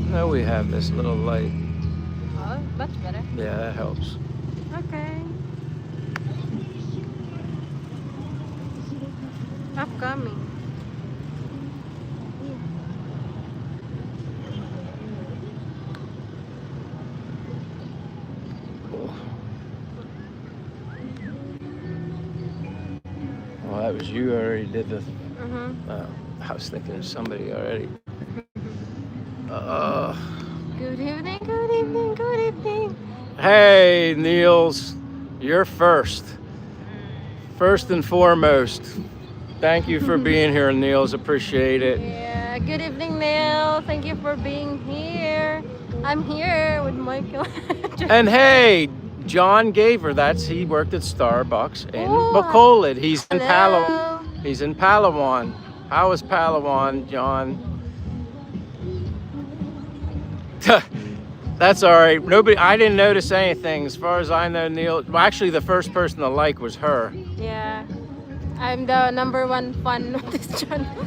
No, we have this little light. Oh, much better. Yeah, that helps. Okay. Upcoming. Well, that was you already did the. Mm-hmm. I was thinking of somebody already. Uh, Good evening, good evening, good evening. hey, Niels, you're first. First and foremost, thank you for being here, Niels. Appreciate it. Yeah, good evening, Neil. Thank you for being here. I'm here with Michael. And hey, John Gaver. He worked at Starbucks in Oh, Bacolod. He's in hello. He's in Palawan. How is Palawan, John? That's all right. Nobody. I didn't notice anything. As far as I know, Neil. Well, actually, the first person to like was her. Yeah, I'm the number one fan of this channel.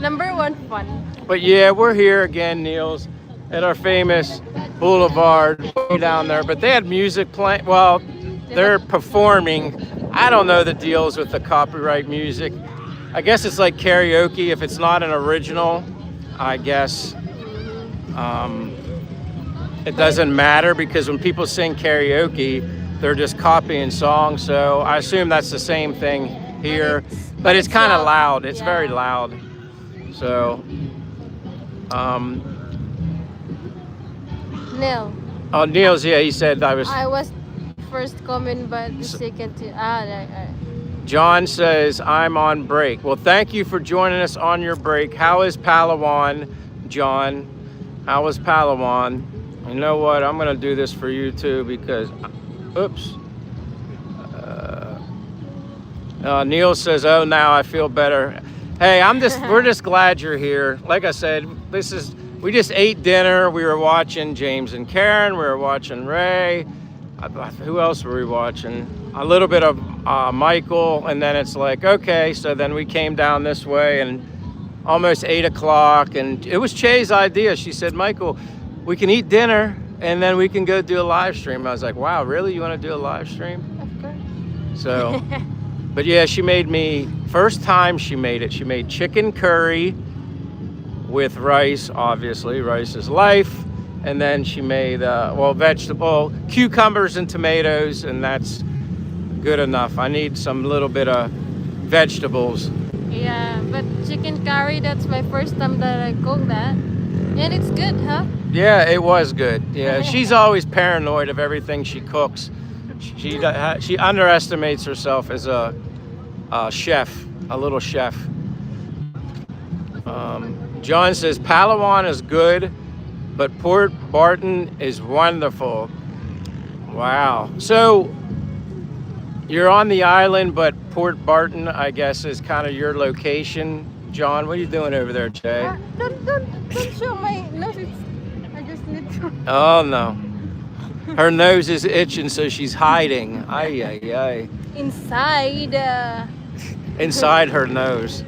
Number one fan. But yeah, we're here again, Niels, at our famous boulevard way down there. But they had music playing. Well, they're performing. I don't know the deals with the copyright music. I guess it's like karaoke. If it's not an original, I guess it doesn't matter because when people sing karaoke, they're just copying songs. So I assume that's the same thing here. But it's kind of loud. It's very loud. So, Neil. oh, Niels, yeah, he said I was first comment, but the second. John says, I'm on break. Well, thank you for joining us on your break. How is Palawan, John? How is Palawan? You know what? I'm going to do this for you too because, oops. Neil says, oh, now I feel better. Hey, we're just glad you're here. Like I said, we just ate dinner. We were watching James and Karen. We were watching Ray. Who else were we watching? A little bit of Michael. And then it's like, okay. So then we came down this way and almost 8 o'clock. And it was Che's idea. She said, Michael, we can eat dinner and then we can go do a live stream. I was like, wow, really? You want to do a live stream? Of course. So, but yeah, she made me, first time she made it, she made chicken curry with rice, obviously, rice is life. And then she made, cucumbers and tomatoes, and that's good enough. I need some little bit of vegetables. Yeah, but chicken curry, that's my first time that I cook that. And it's good, huh? Yeah, it was good. Yeah, she's always paranoid of everything she cooks. She underestimates herself as a chef, a little chef. John says Palawan is good, but Port Barton is wonderful. Wow. So you're on the island, but Port Barton, I guess, is kind of your location. John, what are you doing over there, Jay? Don't show my nose. I just need to. Oh no. Her nose is itching, so she's hiding. Ay, ay, ay. Inside. Inside her nose.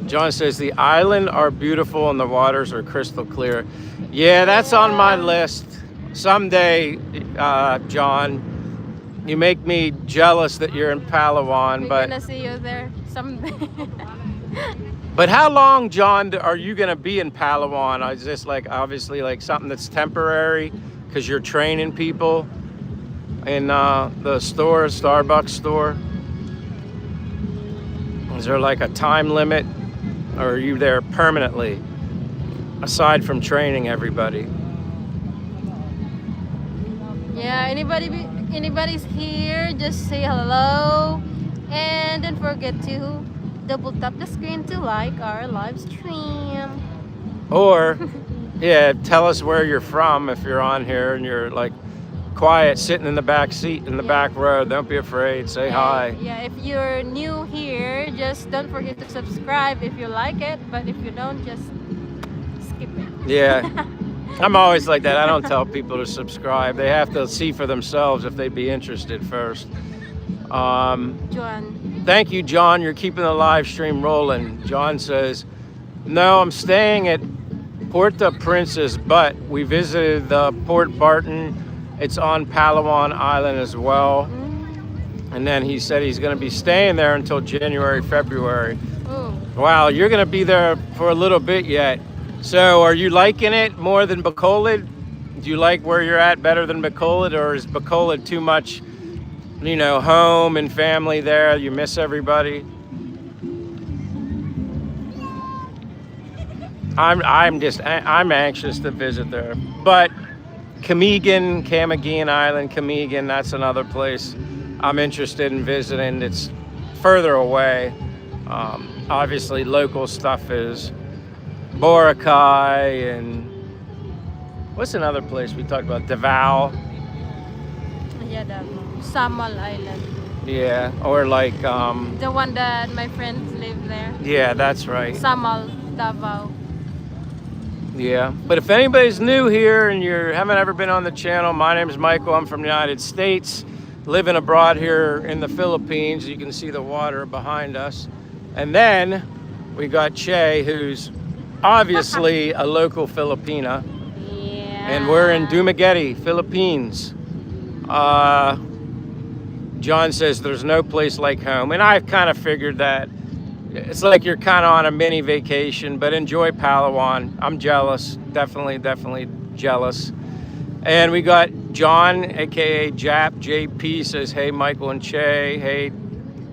John says the island are beautiful and the waters are crystal clear. Yeah, that's on my list. Someday, John, you make me jealous that you're in Palawan, We're but gonna see you there someday. but how long, John, are you gonna be in Palawan? Is this like obviously like something that's temporary because you're training people in the store, Starbucks store? Is there like a time limit, or are you there permanently? Aside from training everybody. Yeah, anybody's here, just say hello. And don't forget to double tap the screen to like our live stream. Or, yeah, tell us where you're from if you're on here and you're like quiet, sitting in the back seat in the back row. Don't be afraid. Say hi. Yeah, if you're new here, just don't forget to subscribe if you like it. But if you don't, just skip it. Yeah. I'm always like that. I don't tell people to subscribe. They have to see for themselves if they'd be interested first. John. Thank you, John. You're keeping the live stream rolling. John says, no, I'm staying at Port-au-Prince, but we visited the Port Barton. It's on Palawan Island as well. And then he said he's going to be staying there until January, February. Oh. Wow, you're going to be there for a little bit yet. So are you liking it more than Bacolod? Do you like where you're at better than Bacolod, or is Bacolod too much, home and family there? You miss everybody? I'm anxious to visit there. But Camiguin Island, Camiguin, that's another place I'm interested in visiting. It's further away. Obviously, local stuff is Boracay and what's another place we talked about? Davao. Yeah, the Samal Island. Yeah, or like The one that my friends live there. yeah, that's right. Samal, Davao. Yeah, but if anybody's new here and you haven't ever been on the channel, my name is Michael. I'm from the United States, living abroad here in the Philippines. You can see the water behind us. And then we got Che, who's obviously a local Filipina. Yeah. And we're in Dumaguete, Philippines. John says there's no place like home. And I kind of figured that. It's like you're kind of on a mini vacation, but enjoy Palawan. I'm jealous, definitely jealous. And we got John, aka Jap, JP says, hey, Michael and Che, hey,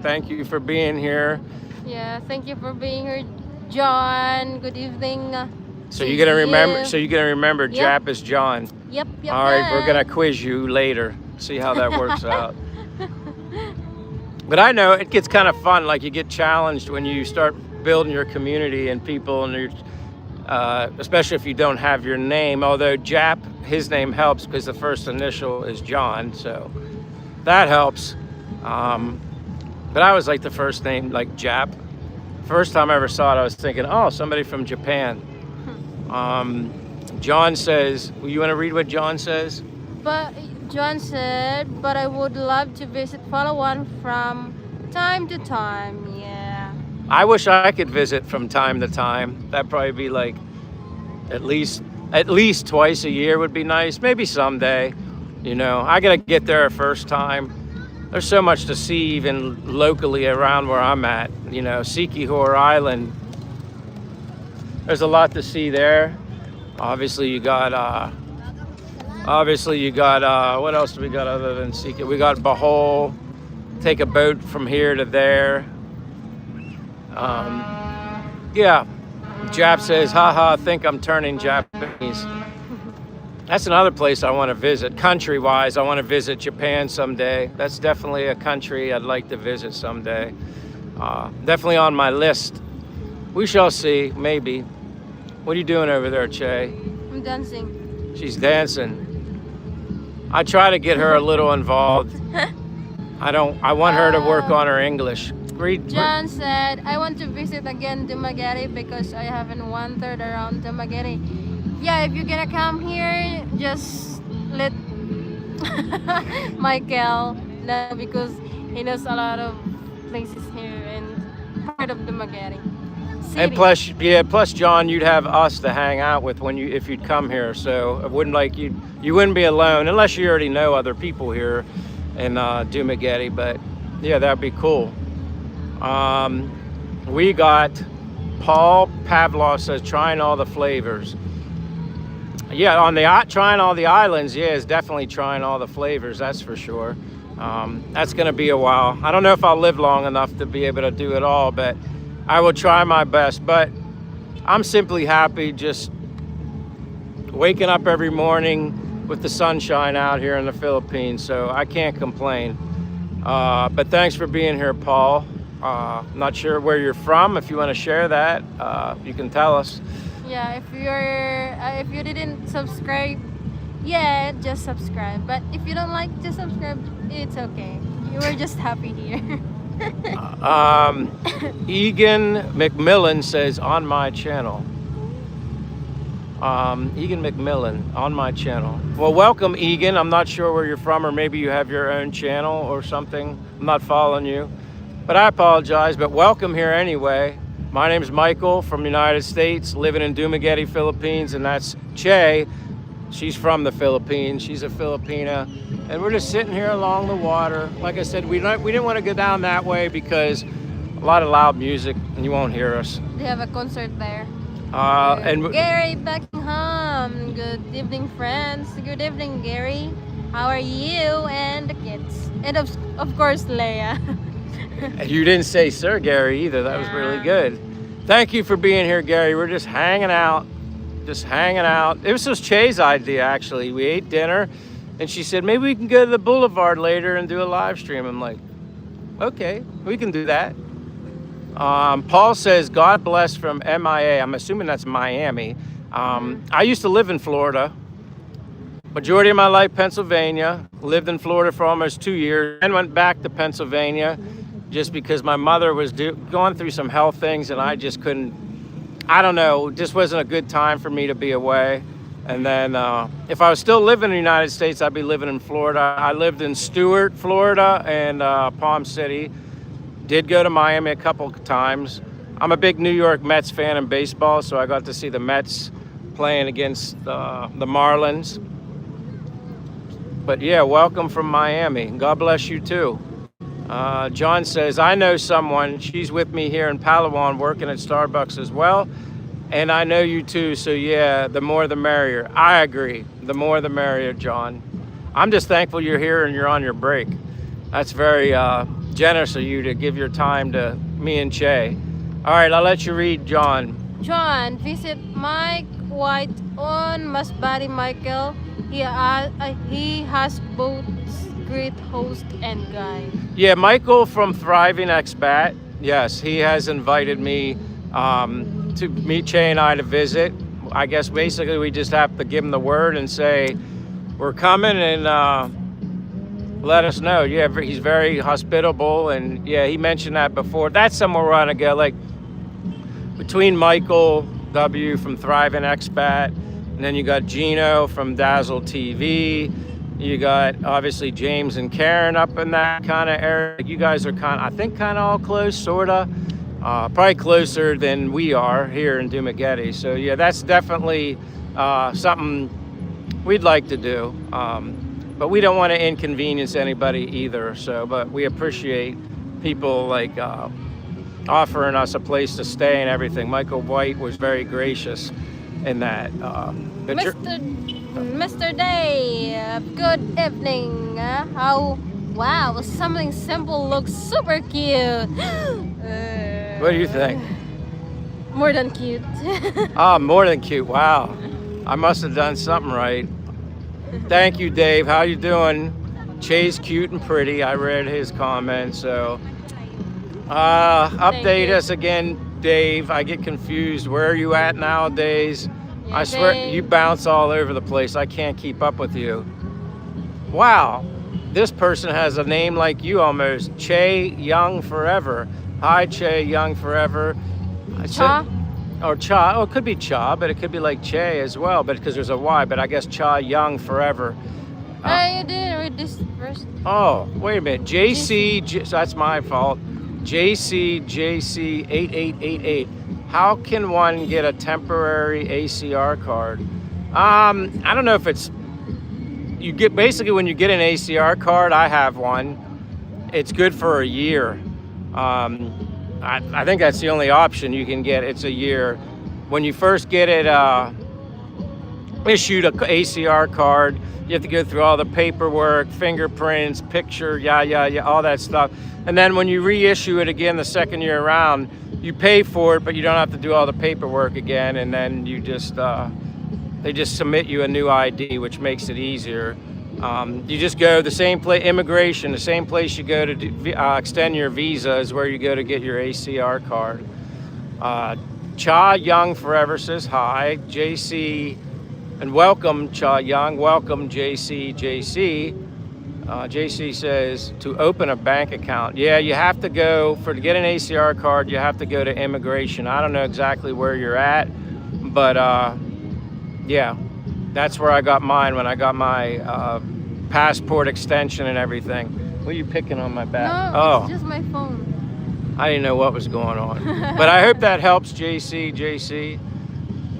thank you for being here. Yeah, thank you for being here, John. Good evening. So you're gonna remember. you. So you're gonna remember Yep. Jap is John. Yep. All right, we're gonna quiz you later. See how that works out. But I know it gets kind of fun. Like you get challenged when you start building your community and people, and especially if you don't have your name. Although Jap, his name helps because the first initial is John, so that helps. But I was like the first name, like Jap. First time I ever saw it, I was thinking, oh, somebody from Japan. John says, well, you want to read what John says? But John said, but I would love to visit Palawan from time to time. Yeah. I wish I could visit from time to time. That'd probably be like at least twice a year would be nice. Maybe someday. I gotta get there first time. There's so much to see even locally around where I'm at. Siquijor Island. There's a lot to see there. Obviously you got what else do we got other than Siquijor? We got Bohol. Take a boat from here to there. Yeah. Jap says, haha, think I'm turning Japanese. That's another place I want to visit. Country-wise, I want to visit Japan someday. That's definitely a country I'd like to visit someday. Definitely on my list. We shall see, maybe. What are you doing over there, Che? I'm dancing. She's dancing. I try to get her a little involved. I want her to work on her English. John said, I want to visit again Dumaguete because I haven't wandered around Dumaguete. Yeah, if you're gonna come here, just let Michael know because he knows a lot of places here and part of Dumaguete. And plus, John, you'd have us to hang out with if you'd come here. So it wouldn't you wouldn't be alone unless you already know other people here in Dumaguete. But yeah, that'd be cool. We got Paul Pavlov says trying all the flavors. Yeah, trying all the islands. Yeah, is definitely trying all the flavors. That's for sure. That's gonna be a while. I don't know if I'll live long enough to be able to do it all, but I will try my best. But I'm simply happy just waking up every morning with the sunshine out here in the Philippines, so I can't complain. But thanks for being here, Paul. Not sure where you're from. If you want to share that, you can tell us. Yeah, if you didn't subscribe yet, just subscribe. But if you don't like to subscribe, it's okay. You were just happy here. Egan McMillan says on my channel. Egan McMillan on my channel. Well, welcome, Egan. I'm not sure where you're from, or maybe you have your own channel or something. I'm not following you, but I apologize. But welcome here anyway. My name's Michael from the United States, living in Dumaguete, Philippines, and that's Che. She's from the Philippines. She's a Filipina, and we're just sitting here along the water. Like I said, we didn't want to go down that way because a lot of loud music, and you won't hear us. They have a concert there. And Gary Buckingham. Good evening, friends. Good evening, Gary. How are you and the kids? And of course, Leia. you didn't say Sir Gary either. That was really good. Thank you for being here, Gary. We're just hanging out. It was just Che's idea, actually. We ate dinner, and she said, maybe we can go to the boulevard later and do a live stream. I'm like, okay, we can do that. Paul says, God bless from MIA. I'm assuming that's Miami. I used to live in Florida. Majority of my life, Pennsylvania. Lived in Florida for almost 2 years and went back to Pennsylvania just because my mother was going through some health things, and I just couldn't, I don't know, just wasn't a good time for me to be away. And then if I was still living in the United States, I'd be living in Florida. I lived in Stuart, Florida, and Palm City. Did go to Miami a couple times. I'm a big New York Mets fan in baseball, so I got to see the Mets playing against the Marlins. But yeah, welcome from Miami. God bless you too. John says, I know someone, she's with me here in Palawan working at Starbucks as well. And I know you too, so yeah, the more the merrier. I agree, the more the merrier, John. I'm just thankful you're here and you're on your break. That's very generous of you to give your time to me and Che. All right, I'll let you read, John. John, visit Mike White on Masbate, Michael. He has both great host and guide. Yeah, Michael from Thriving Expat. Yes, he has invited me to meet Che and I to visit. I guess basically we just have to give him the word and say we're coming, and let us know. Yeah, he's very hospitable, and yeah, he mentioned that before. That's somewhere we want to go, like between Michael W. from Thriving Expat, and then you got Gino from Dazzle TV. You got obviously James and Karen up in that kind of area. You guys are I think kind of all close, sort of. Probably closer than we are here in Dumaguete. So yeah, that's definitely something we'd like to do. But we don't want to inconvenience anybody either. So, but we appreciate people like offering us a place to stay and everything. Michael White was very gracious in that. Mr. Day, good evening. Wow, something simple looks super cute. What do you think? More than cute. More than cute. Wow. I must have done something right. Thank you, Dave. How you doing? Che's cute and pretty. I read his comments. So update us again, Dave. I get confused. Where are you at nowadays? Yeah, I swear Dave. you bounce all over the place. I can't keep up with you. Wow. This person has a name like you almost. Che Young Forever. Hi, Che Young Forever. Cha? Or Cha. Oh, it could be Cha, but it could be like Che as well, but because there's a Y, but I guess Cha Young Forever. You didn't read this first. Oh, wait a minute. That's my fault. JC8888. How can one get a temporary ACR card? I don't know if it's, you get, basically when you get an ACR card, I have one, it's good for a year. I think that's the only option you can get. It's a year. When you first get it issued, a ACR card, you have to go through all the paperwork, fingerprints, picture, all that stuff. And then when you reissue it again the second year around, you pay for it, but you don't have to do all the paperwork again. And then you just, they just submit you a new ID, which makes it easier. You just go the same place, immigration, the same place you go to extend your visa is where you go to get your ACR card. Cha Young Forever says hi. JC, and welcome Cha Young, welcome JC. JC says to open a bank account. Yeah, you have to go, to get an ACR card, you have to go to immigration. I don't know exactly where you're at, but yeah, that's where I got mine when I got my passport extension and everything. What are you picking on my back? No, it's just my phone. I didn't know what was going on. But I hope that helps, JC.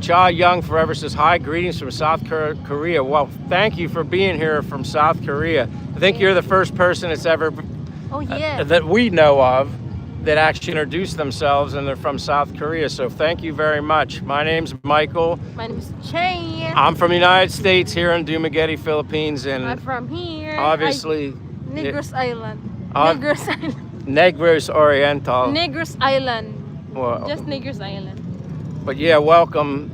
Cha Young Forever says, hi, greetings from South Korea. Well, thank you for being here from South Korea. I think you're the first person that's ever, Oh yeah. that we know of, that actually introduced themselves, and they're from South Korea. So thank you very much. My name's Michael. My name is Che. I'm from the United States here in Dumaguete, Philippines, and I'm from here. obviously Negros Island. Uh, Negros Island. Negros Oriental. Negros Island. Well, Just Negros Island. but yeah, welcome,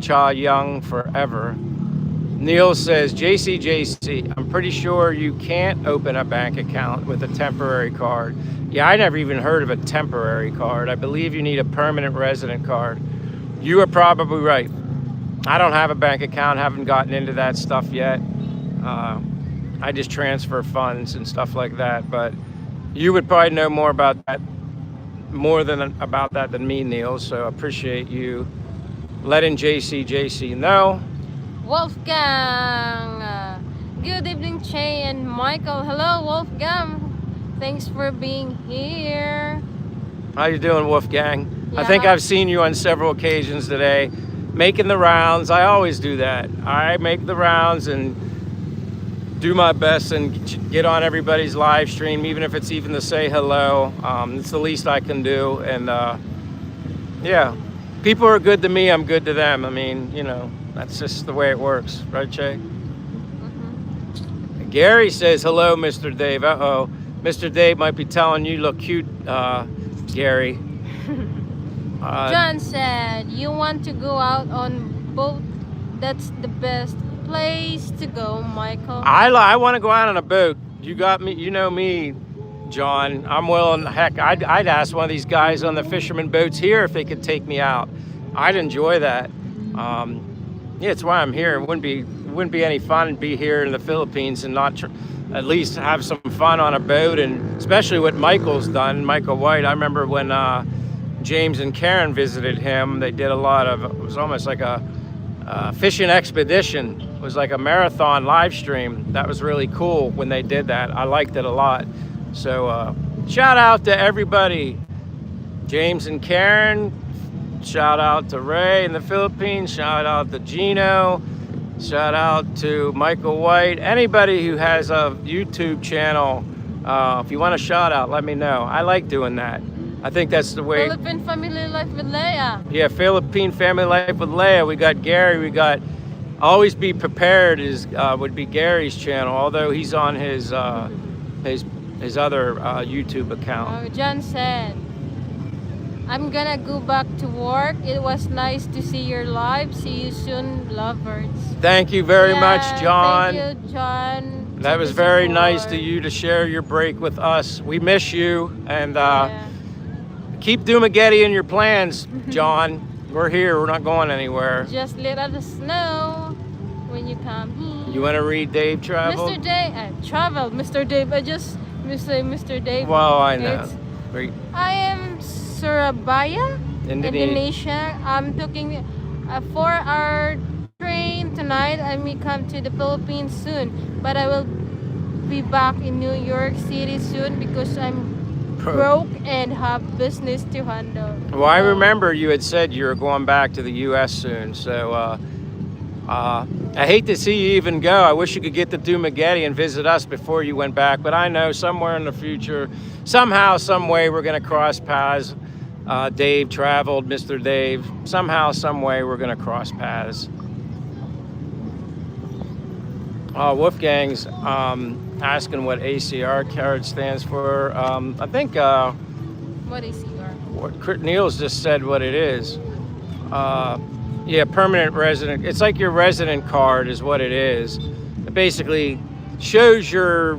Cha Young Forever. Neil says, JC, I'm pretty sure you can't open a bank account with a temporary card. Yeah, I never even heard of a temporary card. I believe you need a permanent resident card. You are probably right. I don't have a bank account, haven't gotten into that stuff yet. I just transfer funds and stuff like that, but you would probably know more about that than me, Neil, so I appreciate you letting JC know. Wolfgang. Good evening, Che and Michael. Hello, Wolfgang. Thanks for being here. How you doing, Wolfgang? I Yeah. think I've seen you on several occasions today, making the rounds. I always do that. I make the rounds and do my best and get on everybody's live stream, even if it's even to say hello. It's the least I can do. And yeah, people are good to me, I'm good to them. I mean, you know, that's just the way it works, right, Che? Mm-hmm. Gary says, hello, Mr. Dave. Uh-oh. Mr. Dave might be telling you look cute, Gary. John said, you want to go out on boat? That's the best place to go, Michael. I want to go out on a boat. You got me, you know me, John. I'm willing. Heck, I'd ask one of these guys on the fisherman boats here if they could take me out. I'd enjoy that. Yeah, it's why I'm here. It wouldn't be any fun to be here in the Philippines and not at least have some fun on a boat, and especially what Michael's done, Michael White. I remember when James and Karen visited him, they did a lot of, it was almost like a fishing expedition. It was like a marathon live stream. That was really cool when they did that. I liked it a lot. So shout out to everybody. James and Karen, shout out to Ray in the Philippines, shout out to Gino, shout out to Michael White. Anybody who has a YouTube channel, if you want a shout out, let me know. I like doing that. I think that's the way. Philippine Family Life with Leia. Yeah, Philippine Family Life with Leia. We got Gary. We got Always Be Prepared would be Gary's channel, although he's on his other YouTube account. John said, I'm gonna go back to work. It was nice to see your live. See you soon, lovebirds. Thank you very much, John. Thank you, John. That was very nice to you to share your break with us. We miss you, and keep Dumaguete in your plans, John. We're here. We're not going anywhere. Just let us know when you come here. You want to read Dave Travel? Mr. Dave, travel. Mr. Dave, I just say Mr. Dave. Well, I know. I am Surabaya, Indonesia. I'm taking a 4-hour train tonight. I may come to the Philippines soon, but I will be back in New York City soon because I'm broke and have business to handle. Well, I remember you had said you were going back to the U.S. soon, so I hate to see you even go. I wish you could get to Dumaguete and visit us before you went back, but I know somewhere in the future, somehow, some way, we're going to cross paths. Dave Traveled, Mr. Dave. Somehow, some way, we're going to cross paths. Wolfgang's asking what ACR card stands for. I think What ACR? what Neil's just said what it is. Yeah, permanent resident. It's like your resident card is what it is. It basically shows your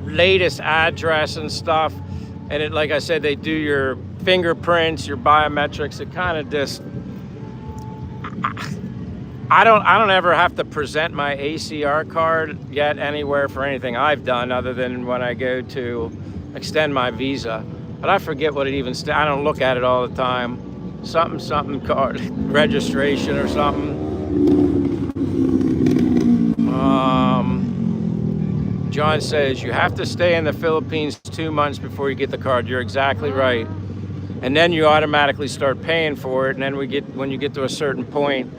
latest address and stuff. And it, like I said, they do your fingerprints, your biometrics. It kind of just, I don't ever have to present my ACR card yet anywhere for anything I've done other than when I go to extend my visa. But I forget what it even I don't look at it all the time. Something card registration or something. John says you have to stay in the Philippines 2 months before you get the card. You're exactly right. And then you automatically start paying for it. And then when you get to a certain point,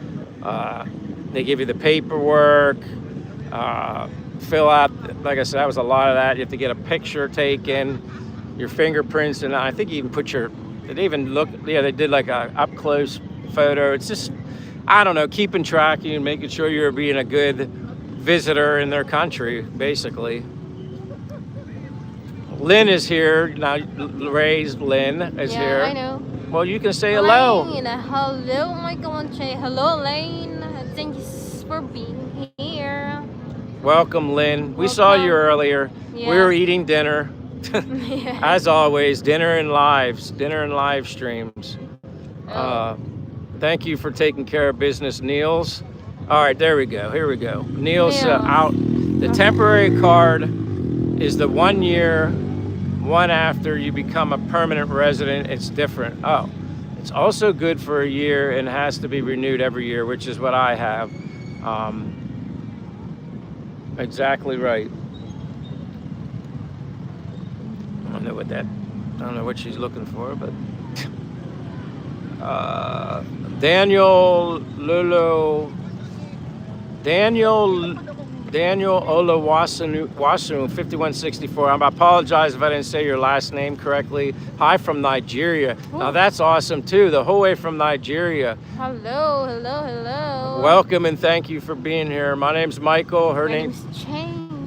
they give you the paperwork, fill out, like I said, that was a lot of that. You have to get a picture taken, your fingerprints, and I think you even they did like a up close photo. It's just, I don't know, keeping track of you and making sure you're being a good visitor in their country, basically. Lynn is here now. Lynn is here. I know. Well, you can say hello. Lane. Hello, Michael and Shay. Hello, Lane. Thank you for being here. Welcome, Lynn. We saw you earlier. Yeah. We were eating dinner. Yeah. As always, dinner and live streams. Thank you for taking care of business, Niels. All right, there we go. Here we go. Niels out. The temporary card is the 1 year, one after you become a permanent resident. It's different. Oh, it's also good for a year and has to be renewed every year, which is what I have. Exactly right. I don't know what she's looking for, but Daniel Olawasunu 5164. I apologize if I didn't say your last name correctly. Hi from Nigeria. Now that's awesome too. The whole way from Nigeria. Hello. Welcome and thank you for being here. My name's Michael. Her name's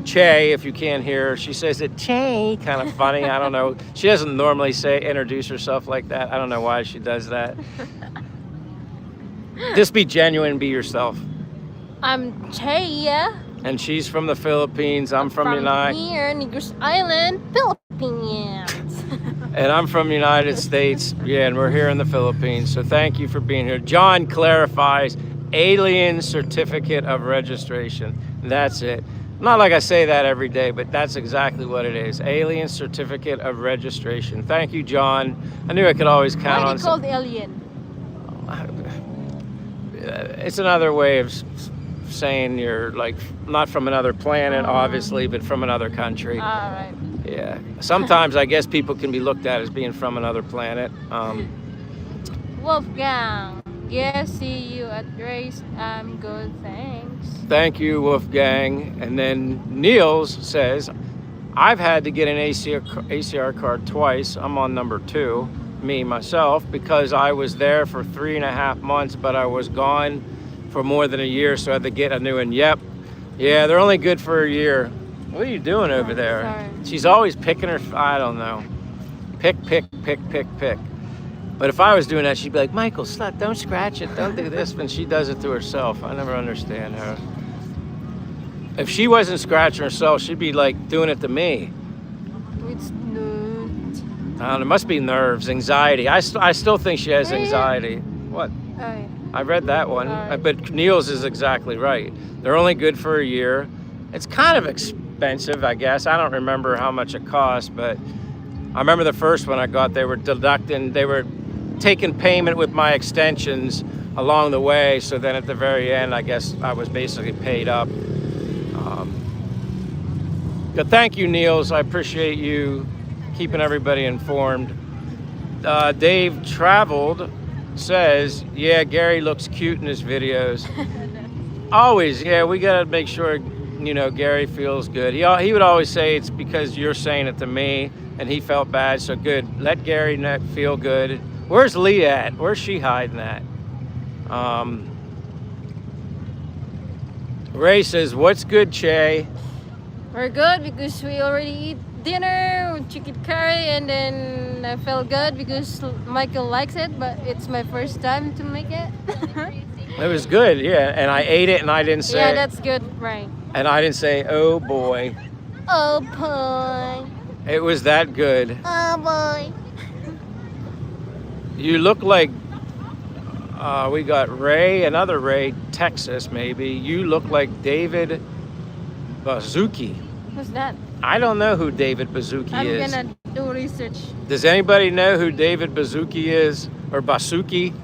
Che, if you can't hear her. She says it Che, kind of funny. I don't know. She doesn't normally introduce herself like that. I don't know why she does that. Just be genuine, be yourself. I'm Che. And she's from the Philippines. I'm from United. Here, Negros Island, Philippines. And I'm from the United States. Yeah, and we're here in the Philippines. So thank you for being here. John clarifies, alien certificate of registration. That's it. Not like I say that every day, but that's exactly what it is. Alien certificate of registration. Thank you, John. I knew I could always count on. Why are they called alien? It's another way of saying you're like not from another planet, obviously, but from another country. All right. Yeah. Sometimes I guess people can be looked at as being from another planet. Wolfgang. Yeah, see you at race. I'm good, thanks. Thank you, Wolfgang. And then Niels says, I've had to get an ACR card twice. I'm on number 2, myself, because I was there for 3.5 months, but I was gone for more than a year, so I had to get a new one. Yep. Yeah, they're only good for a year. What are you doing over there? Sorry. She's always picking her, I don't know. Pick. But if I was doing that, she'd be like, Michael, stop, don't scratch it, don't do this. And she does it to herself. I never understand her. If she wasn't scratching herself, she'd be like doing it to me. It's not. It must be nerves, anxiety. I still think she has anxiety. What? Oh, yeah. I read that one. But Niels is exactly right. They're only good for a year. It's kind of expensive, I guess. I don't remember how much it cost, but I remember the first one I got, they were taking payment with my extensions along the way, so then at the very end, I guess I was basically paid up. But thank you, Niels. I appreciate you keeping everybody informed. Dave Traveled says, yeah, Gary looks cute in his videos. Always, yeah, we gotta make sure, Gary feels good. He would always say it's because you're saying it to me, and he felt bad, so good. Let Gary feel good. Where's Lee at? Where's she hiding at? Ray says, what's good, Che? We're good because we already eat dinner with chicken curry, and then I felt good because Michael likes it, but it's my first time to make it. It was good, yeah, and I ate it and I didn't say yeah, that's good, right? And I didn't say, oh boy. Oh boy. It was that good. Oh boy. You look like, we got Ray, another Ray, Texas maybe. You look like David Bazuki. Who's that? I don't know who David Bazuki is. I'm gonna do research. Does anybody know who David Bazuki is? Or Basuki?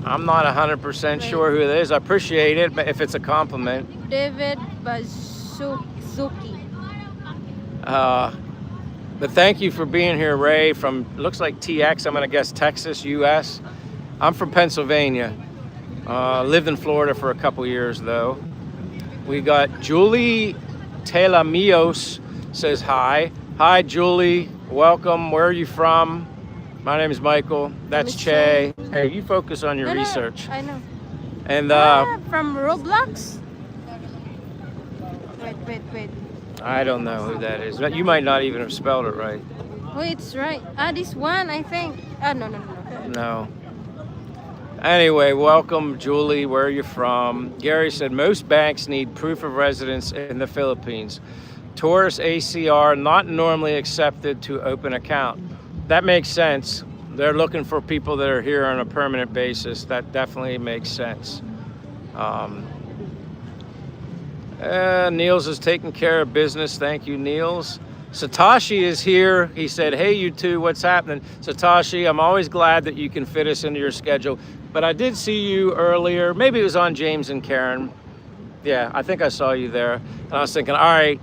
I'm not 100% sure who it is. I appreciate it, but if it's a compliment. David Bazuki. But thank you for being here, Ray, from, looks like TX, I'm going to guess Texas, US. I'm from Pennsylvania. Lived in Florida for a couple years, though. We got Julie Telamios says hi. Hi, Julie. Welcome. Where are you from? My name is Michael. That's Che. Hey, you focus on your research. I know. And from Roblox? Wait. I don't know who that is. You might not even have spelled it right. Wait, it's right. This one, I think. No. No. Anyway, welcome, Julie. Where are you from? Gary said most banks need proof of residence in the Philippines. Tourist ACR not normally accepted to open account. That makes sense. They're looking for people that are here on a permanent basis. That definitely makes sense. Niels is taking care of business. Thank you, Niels. Satoshi is here. He said, hey, you two, what's happening? Satoshi, I'm always glad that you can fit us into your schedule. But I did see you earlier. Maybe it was on James and Karen. Yeah, I think I saw you there. And I was thinking, all right,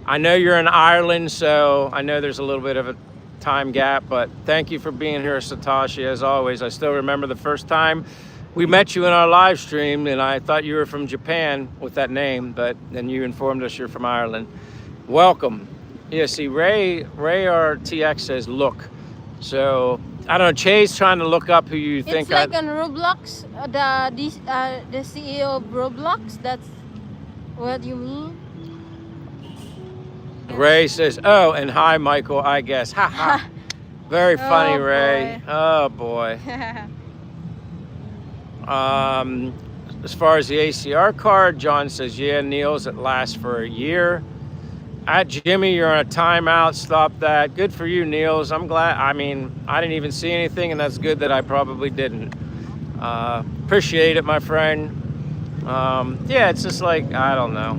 I know you're in Ireland, so I know there's a little bit of a time gap, but thank you for being here, Satoshi, as always. I still remember the first time we met you in our live stream, and I thought you were from Japan with that name, but then you informed us you're from Ireland. Welcome. Yeah, see, Ray our TX says, look. So, I don't know, Che's trying to look up who you think. It's like on Roblox, the CEO of Roblox, that's what you mean? Ray says, oh, and hi, Michael, I guess. Ha ha. Very funny, Oh, Ray. boy. Oh, boy. As far as the ACR card, John says, yeah, Niels, it lasts for a year. At Jimmy, you're on a timeout. Stop that. Good for you, Niels. I'm glad. I mean, I didn't even see anything, and that's good that I probably didn't. Appreciate it, my friend. Yeah, it's just like, I don't know.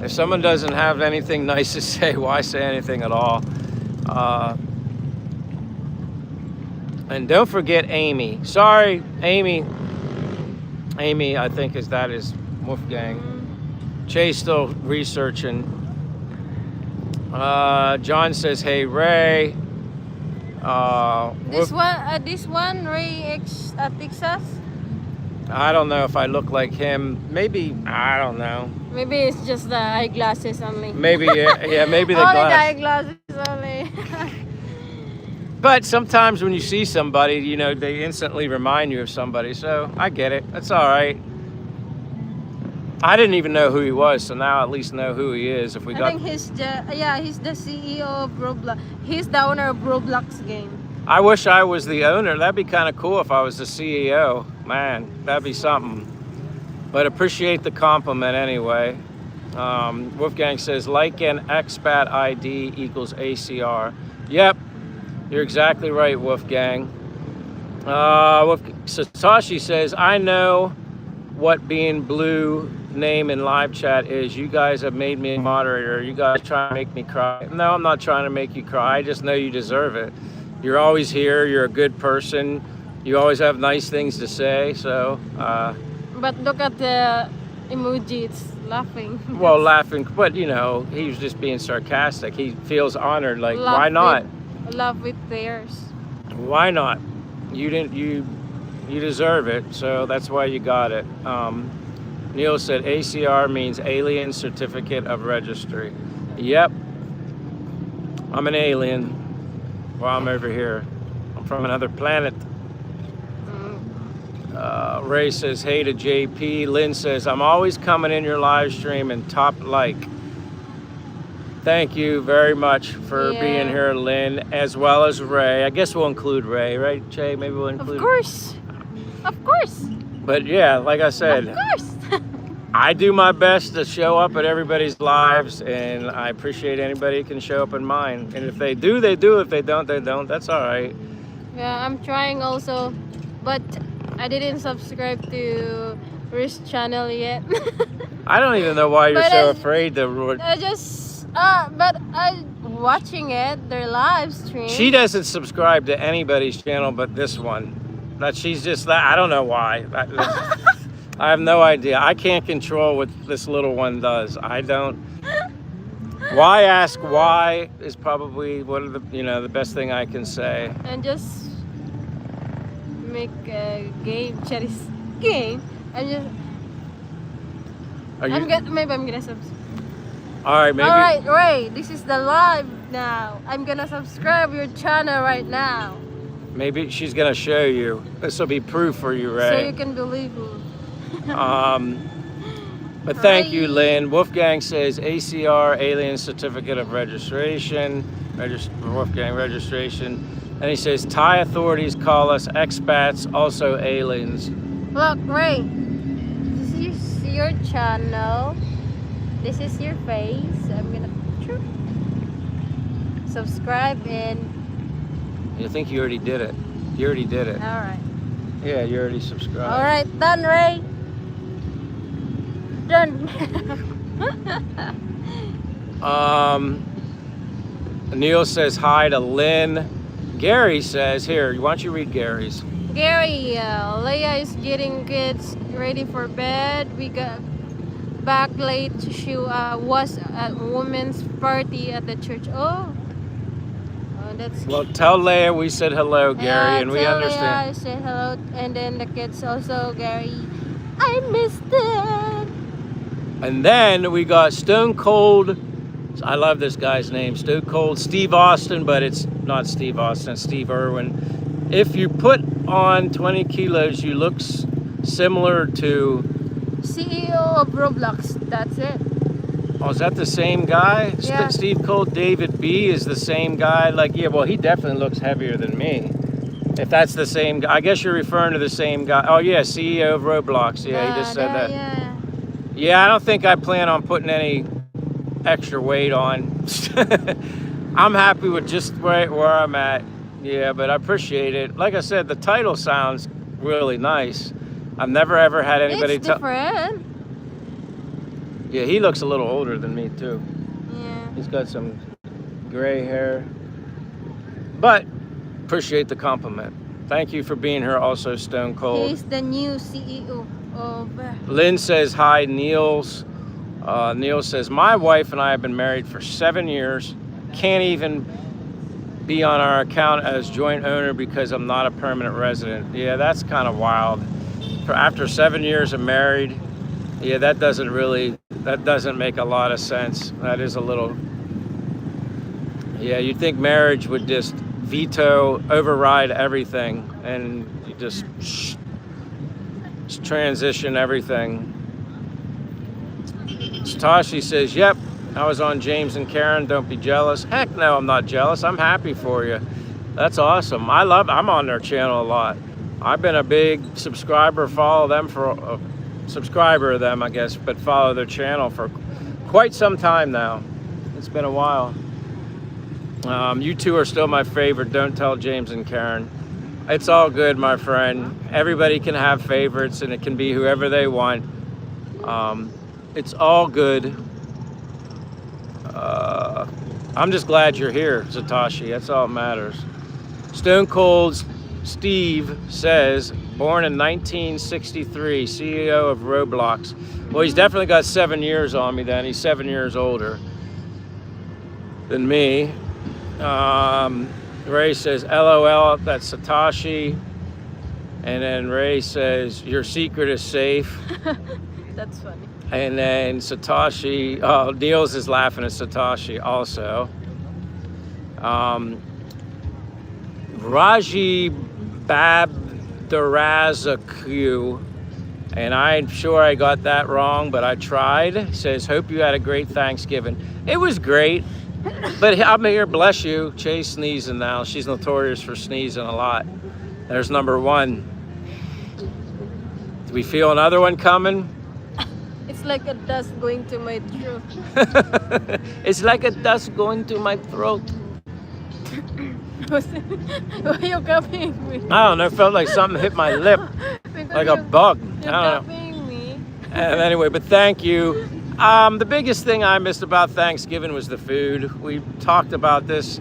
If someone doesn't have anything nice to say, why say anything at all? And don't forget Amy. Sorry, Amy. Amy, I think that is Wolfgang. Che's still researching. John says, hey, Ray. This one, Ray X Texas? I don't know if I look like him. Maybe, I don't know. Maybe it's just the eyeglasses only. Maybe, yeah, maybe the only glass. the eyeglasses only. But sometimes when you see somebody, you know, they instantly remind you of somebody. So I get it. That's all right. I didn't even know who he was, so now I at least know who he is. If we I think he's the CEO of Roblox. He's the owner of Roblox game. I wish I was the owner. That'd be kind of cool if I was the CEO. Man, that'd be something. But appreciate the compliment anyway. Wolfgang says, like an expat ID equals ACR. Yep, you're exactly right, Wolfgang. Satoshi says, I know what being blue name in live chat is. You guys have made me a moderator. You guys trying to make me cry. No, I'm not trying to make you cry. I just know you deserve it. You're always here. You're a good person. You always have nice things to say. So, but look at the emoji. It's laughing. Well, laughing, but you know, he was just being sarcastic. He feels honored. Like, why not? Love with theirs. Why not? You didn't. You deserve it. So that's why you got it. Neil said ACR means Alien Certificate of Registry. Yep. I'm an alien. Well, I'm over here. I'm from another planet. Ray says, hey to JP. Lynn says, I'm always coming in your live stream and top like. Thank you very much for being here, Lynn, as well as Ray. I guess we'll include Ray, right, Che? Maybe we'll include. Of course. Of course. But yeah, like I said. Of course. I do my best to show up at everybody's lives, and I appreciate anybody who can show up in mine. And if they do, they do. If they don't, they don't. That's all right. Yeah, I'm trying also, but I didn't subscribe to Riz channel yet. I don't even know why you're so afraid to. But I watching it, their live stream. She doesn't subscribe to anybody's channel but this one. That she's just that. I don't know why. I have no idea. I can't control what this little one does. I don't. Why ask why is probably one of the the best thing I can say. And just make a game, cherries game. I'm just. Are you? Maybe I'm gonna subscribe. All right, maybe. All right, Ray. This is the live now. I'm gonna subscribe your channel right now. Maybe she's gonna show you. This will be proof for you, Ray. So you can believe me. But thank you, Lynn. Wolfgang says ACR, Alien Certificate of Registration, Wolfgang registration. And he says Thai authorities call us expats, also aliens. Look, Ray. This is your channel. This is your face. I'm gonna subscribe and. You think you already did it? You already did it. All right. Yeah, you already subscribed. All right, done, Ray. Done. Neil says hi to Lynn. Gary says, here, why don't you read Gary's? Gary, Leia is getting kids ready for bed. We got back late. She was at women's party at the church. Oh, that's. Well, tell Leia we said hello, Gary, and we understand. Leia I said hello, and then the kids also, Gary. I missed it. And then we got Stone Cold. I love this guy's name, Stone Cold Steve Austin, but it's not Steve Austin, it's Steve Irwin. If you put on 20 kilos, you look similar to CEO of Roblox. That's it. Oh, is that the same guy? Yeah. Steve Cold David B is the same guy. Like, yeah, well, he definitely looks heavier than me. If that's the same guy, I guess you're referring to the same guy. Oh yeah, CEO of Roblox. Yeah, he just said that. Yeah. Yeah, I don't think I plan on putting any extra weight on. I'm happy with just where I'm at. Yeah, but I appreciate it. Like I said, the title sounds really nice. I've never ever had anybody It's different. Yeah, he looks a little older than me too. Yeah. He's got some gray hair. But appreciate the compliment. Thank you for being here also, Stone Cold. He's the new CEO of... Lynn says hi, Niels. Neil says, my wife and I have been married for 7 years. Can't even be on our account as joint owner because I'm not a permanent resident. Yeah, that's kind of wild. After 7 years of married, yeah, that doesn't make a lot of sense. That is a little, yeah, you'd think marriage would just override everything and you just transition everything. Tashi says, yep, I was on James and Karen, don't be jealous. Heck no, I'm not jealous. I'm happy for you. That's awesome. I'm on their channel a lot. I've been a big subscriber, follow them for subscriber of them, I guess, but follow their channel for quite some time now. It's been a while. You two are still my favorite. Don't tell James and Karen. It's all good, my friend. Everybody can have favorites, and it can be whoever they want. It's all good. I'm just glad you're here, Satoshi. That's all that matters. Stone Cold Steve says, born in 1963, CEO of Roblox. Well, he's definitely got 7 years on me then. He's 7 years older than me. Ray says, LOL, that's Satoshi. And then Ray says, your secret is safe. That's funny. And then Satoshi, Niels is laughing at Satoshi also. Raji Babdarazaku, and I'm sure I got that wrong, but I tried. Says, hope you had a great Thanksgiving. It was great, but I'm here, bless you. Chase sneezing now. She's notorious for sneezing a lot. There's number one. Do we feel another one coming? It's like a dust going to my throat. It's like a dust going to my throat. Why are you copying me? I don't know, it felt like something hit my lip. Like a bug. You're I don't know. copying me. And anyway, but thank you. The biggest thing I missed about Thanksgiving was the food. We talked about this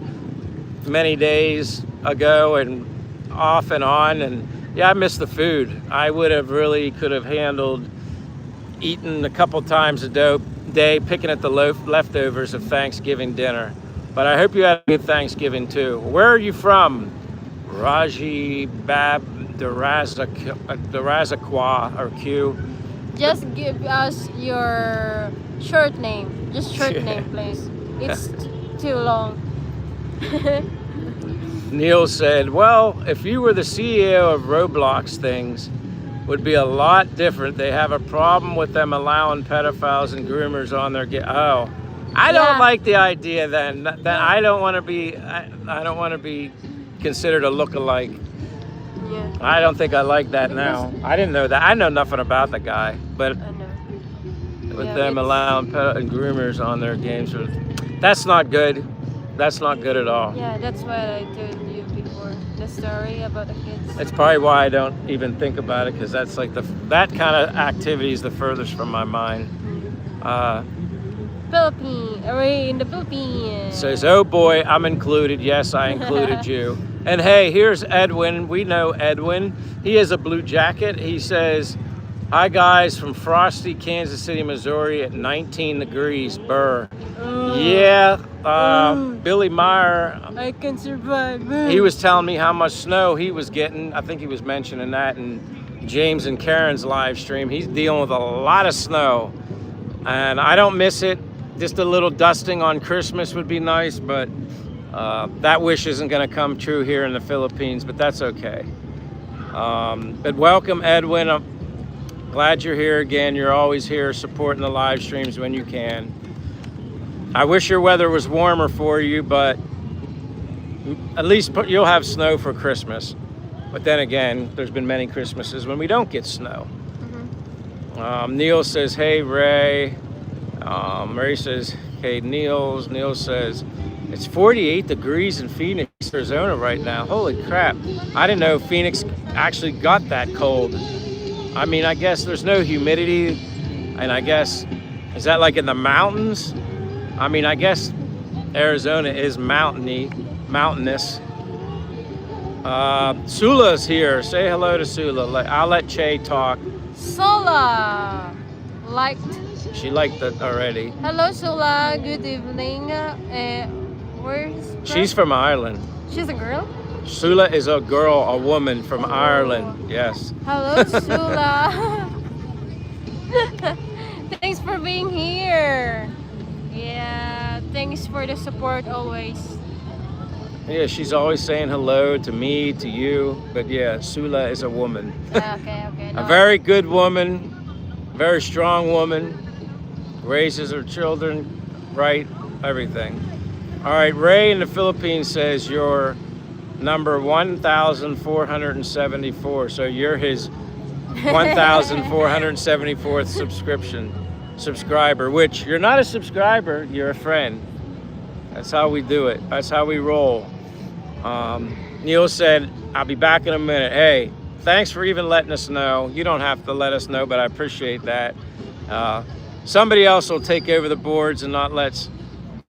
many days ago and off and on, and yeah, I missed the food. I could have handled eating a couple times a day, picking at the leftovers of Thanksgiving dinner. But I hope you had a good Thanksgiving too. Where are you from? Raji Bab Durazaqua or Q. Just give us your short name. Just short name, please. It's too long. Neil said, well, if you were the CEO of Roblox, things would be a lot different. They have a problem with them allowing pedophiles and groomers on their Oh, I don't like the idea then. That I don't want to be I don't want to be considered a look-alike. Yeah. I don't think I like that now. I didn't know that. I know nothing about the guy, but with them allowing and groomers on their games, that's not good. That's not good at all. Yeah, that's what I told you before. The story about the kids. It's probably why I don't even think about it, because that's like that kind of activity is the furthest from my mind. Philippines, away in the Philippines. Says, oh boy, I'm included. Yes, I included you. And hey, here's Edwin. We know Edwin. He has a blue jacket. He says, hi guys from frosty Kansas City, Missouri at 19 degrees. Burr. Yeah, Billy Meyer. I can survive. He was telling me how much snow he was getting. I think he was mentioning that in James and Karen's live stream. He's dealing with a lot of snow. And I don't miss it. Just a little dusting on Christmas would be nice, but that wish isn't going to come true here in the Philippines, but that's okay. But welcome, Edwin. I'm glad you're here again. You're always here supporting the live streams when you can. I wish your weather was warmer for you, but at least you'll have snow for Christmas. But then again, there's been many Christmases when we don't get snow. Neil says, hey, Ray. Ray says, hey, Neil. Neil says, it's 48 degrees in Phoenix, Arizona right now. Holy crap. I didn't know Phoenix actually got that cold. I mean, I guess there's no humidity. And I guess, is that like in the mountains? I mean, I guess Arizona is mountainous. Sula's here. Say hello to Sula. I'll let Che talk. Sula liked. She liked it already. Hello, Sula. Good evening. Where's She's from Ireland. She's a girl? Sula is a girl, a woman from Ireland. Yes. Hello, Sula. Thanks for being here. Yeah, thanks for the support always. Yeah, she's always saying hello to me, to you. But yeah, Sula is a woman. Okay. No. A very good woman, very strong woman, raises her children right, everything. All right, Ray in the Philippines says you're number 1,474. So you're his 1,474th subscriber, which you're not a subscriber, you're a friend. That's how we do it. That's how we roll. Neil said, I'll be back in a minute. Hey, thanks for even letting us know. You don't have to let us know, but I appreciate that. Somebody else will take over the boards and not let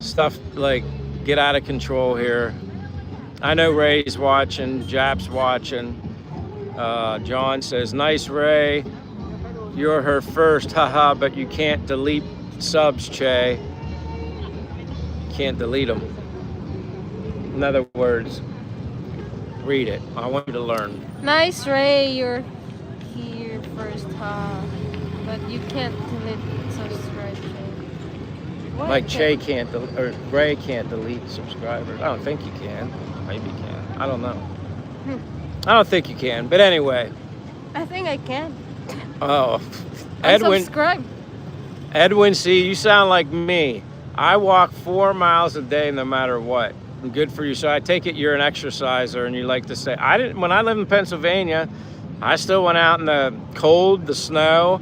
stuff like get out of control here. I know Ray's watching, Jap's watching. John says, nice, Ray. You're her first, haha, but you can't delete subs, Che. Can't delete them. In other words, read it. I want you to learn. Nice, Ray. You're here first, huh? But you can't delete subscribe, Che. Like Che can't, or Ray can't delete subscribers. I don't think you can. Maybe you can. I don't know. I don't think you can. But anyway. I think I can. Oh, Edwin. Subscribe. Edwin, see, you sound like me. I walk 4 miles a day no matter what. Good for you. So I take it you're an exerciser and you like to say, when I lived in Pennsylvania, I still went out in the cold, the snow,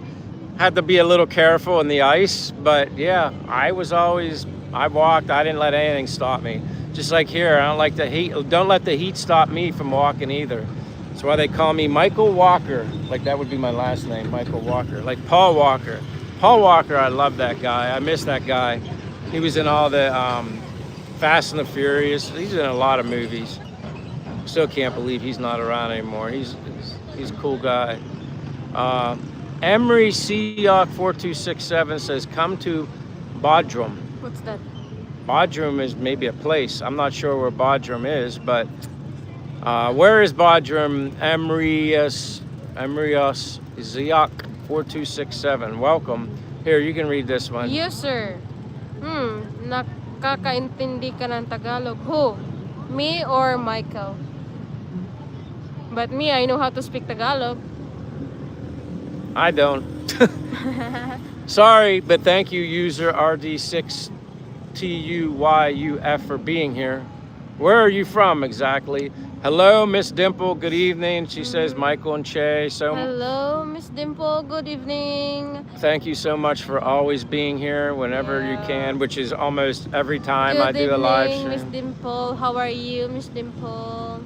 had to be a little careful in the ice. But yeah, I walked, I didn't let anything stop me. Just like here, I don't like the heat. Don't let the heat stop me from walking either. That's why they call me Michael Walker. Like that would be my last name, Michael Walker. Like Paul Walker. Paul Walker, I love that guy. I miss that guy. He was in all the Fast and the Furious. He's in a lot of movies. Still can't believe he's not around anymore. He's a cool guy. Emery Seayock 4267 says, come to Bodrum. What's that? Bodrum is maybe a place. I'm not sure where Bodrum is, but where is Bodrum? Emrius Ziak 4267. Welcome. Here, you can read this one. Yes, sir. Nakakaintindi ka ng Tagalog. Who? Me or Michael? But me, I know how to speak Tagalog. I don't. Sorry, but thank you, user RD6TUYUF, for being here. Where are you from exactly? Hello, Miss Dimple. Good evening. She says Michael and Che. So hello, Miss Dimple. Good evening. Thank you so much for always being here whenever you can, which is almost every time Good I do a live evening, stream. Miss Dimple. How are you, Miss Dimple?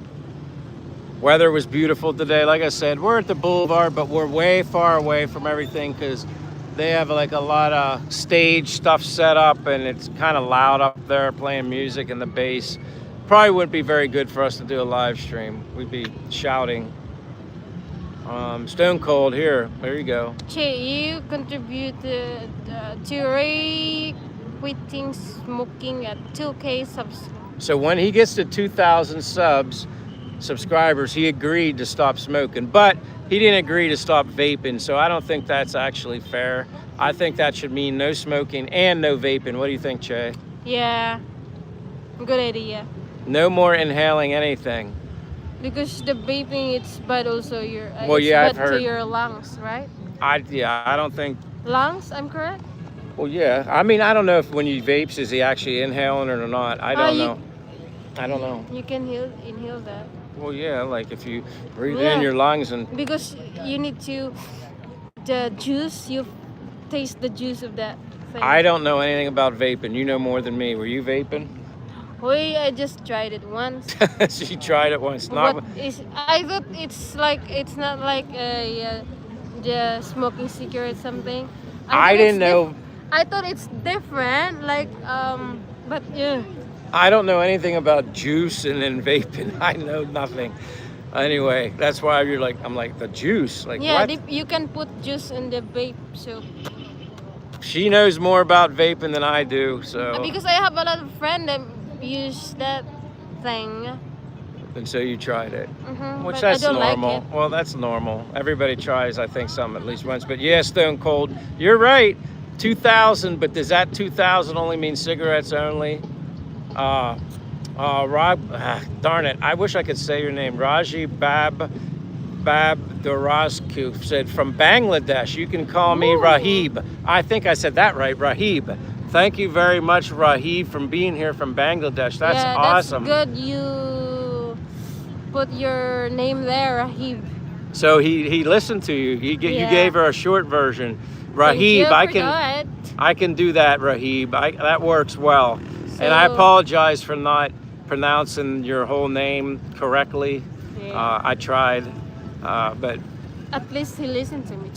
Weather was beautiful today. Like I said, we're at the boulevard, but we're way far away from everything because they have like a lot of stage stuff set up and it's kind of loud up there playing music and the bass. Probably wouldn't be very good for us to do a live stream. We'd be shouting. Stone Cold here. There you go. Che, you contributed to Ray quitting smoking at 2K subs. So when he gets to 2,000 subscribers, he agreed to stop smoking, but he didn't agree to stop vaping. So I don't think that's actually fair. I think that should mean no smoking and no vaping. What do you think, Che? Yeah, good idea. No more inhaling anything. Because the vaping, it's bad also your. Well, it's yeah, bad I've heard. to your lungs, right? I don't think. Lungs, I'm correct. Well, yeah. I mean, I don't know if when you vapes, is he actually inhaling it or not? I don't know. I don't know. You can inhale that. Well, yeah, like if you breathe Yeah. in your lungs and... Because you need to, the juice, you taste the juice of that thing. I don't know anything about vaping. You know more than me. Were you vaping? I just tried it once. She tried it once. I thought it's not like the smoking cigarette something. I didn't know. I thought it's different, but yeah. I don't know anything about juice and then vaping. I know nothing. Anyway, that's why I'm like, the juice? Like, yeah, what? you can put juice in the vape, so. She knows more about vaping than I do, so. Because I have a lot of friends that use that thing. And so you tried it. Which but that's I don't normal. Like it. Well, that's normal. Everybody tries, I think, something at least once. But yeah, Stone Cold, you're right. 2,000, but does that 2,000 only mean cigarettes only? Rob, darn it. I wish I could say your name. Raji Bab Dorazku said, from Bangladesh, you can call me Rahib. I think I said that right, Rahib. Thank you very much, Rahib, from being here from Bangladesh. That's awesome. That's good you put your name there, Rahib. So he listened to you. You gave her a short version. Rahib, I can do that, Rahib. That works well. So, and I apologize for not pronouncing your whole name correctly. Yeah. I tried, but at least he listened to me.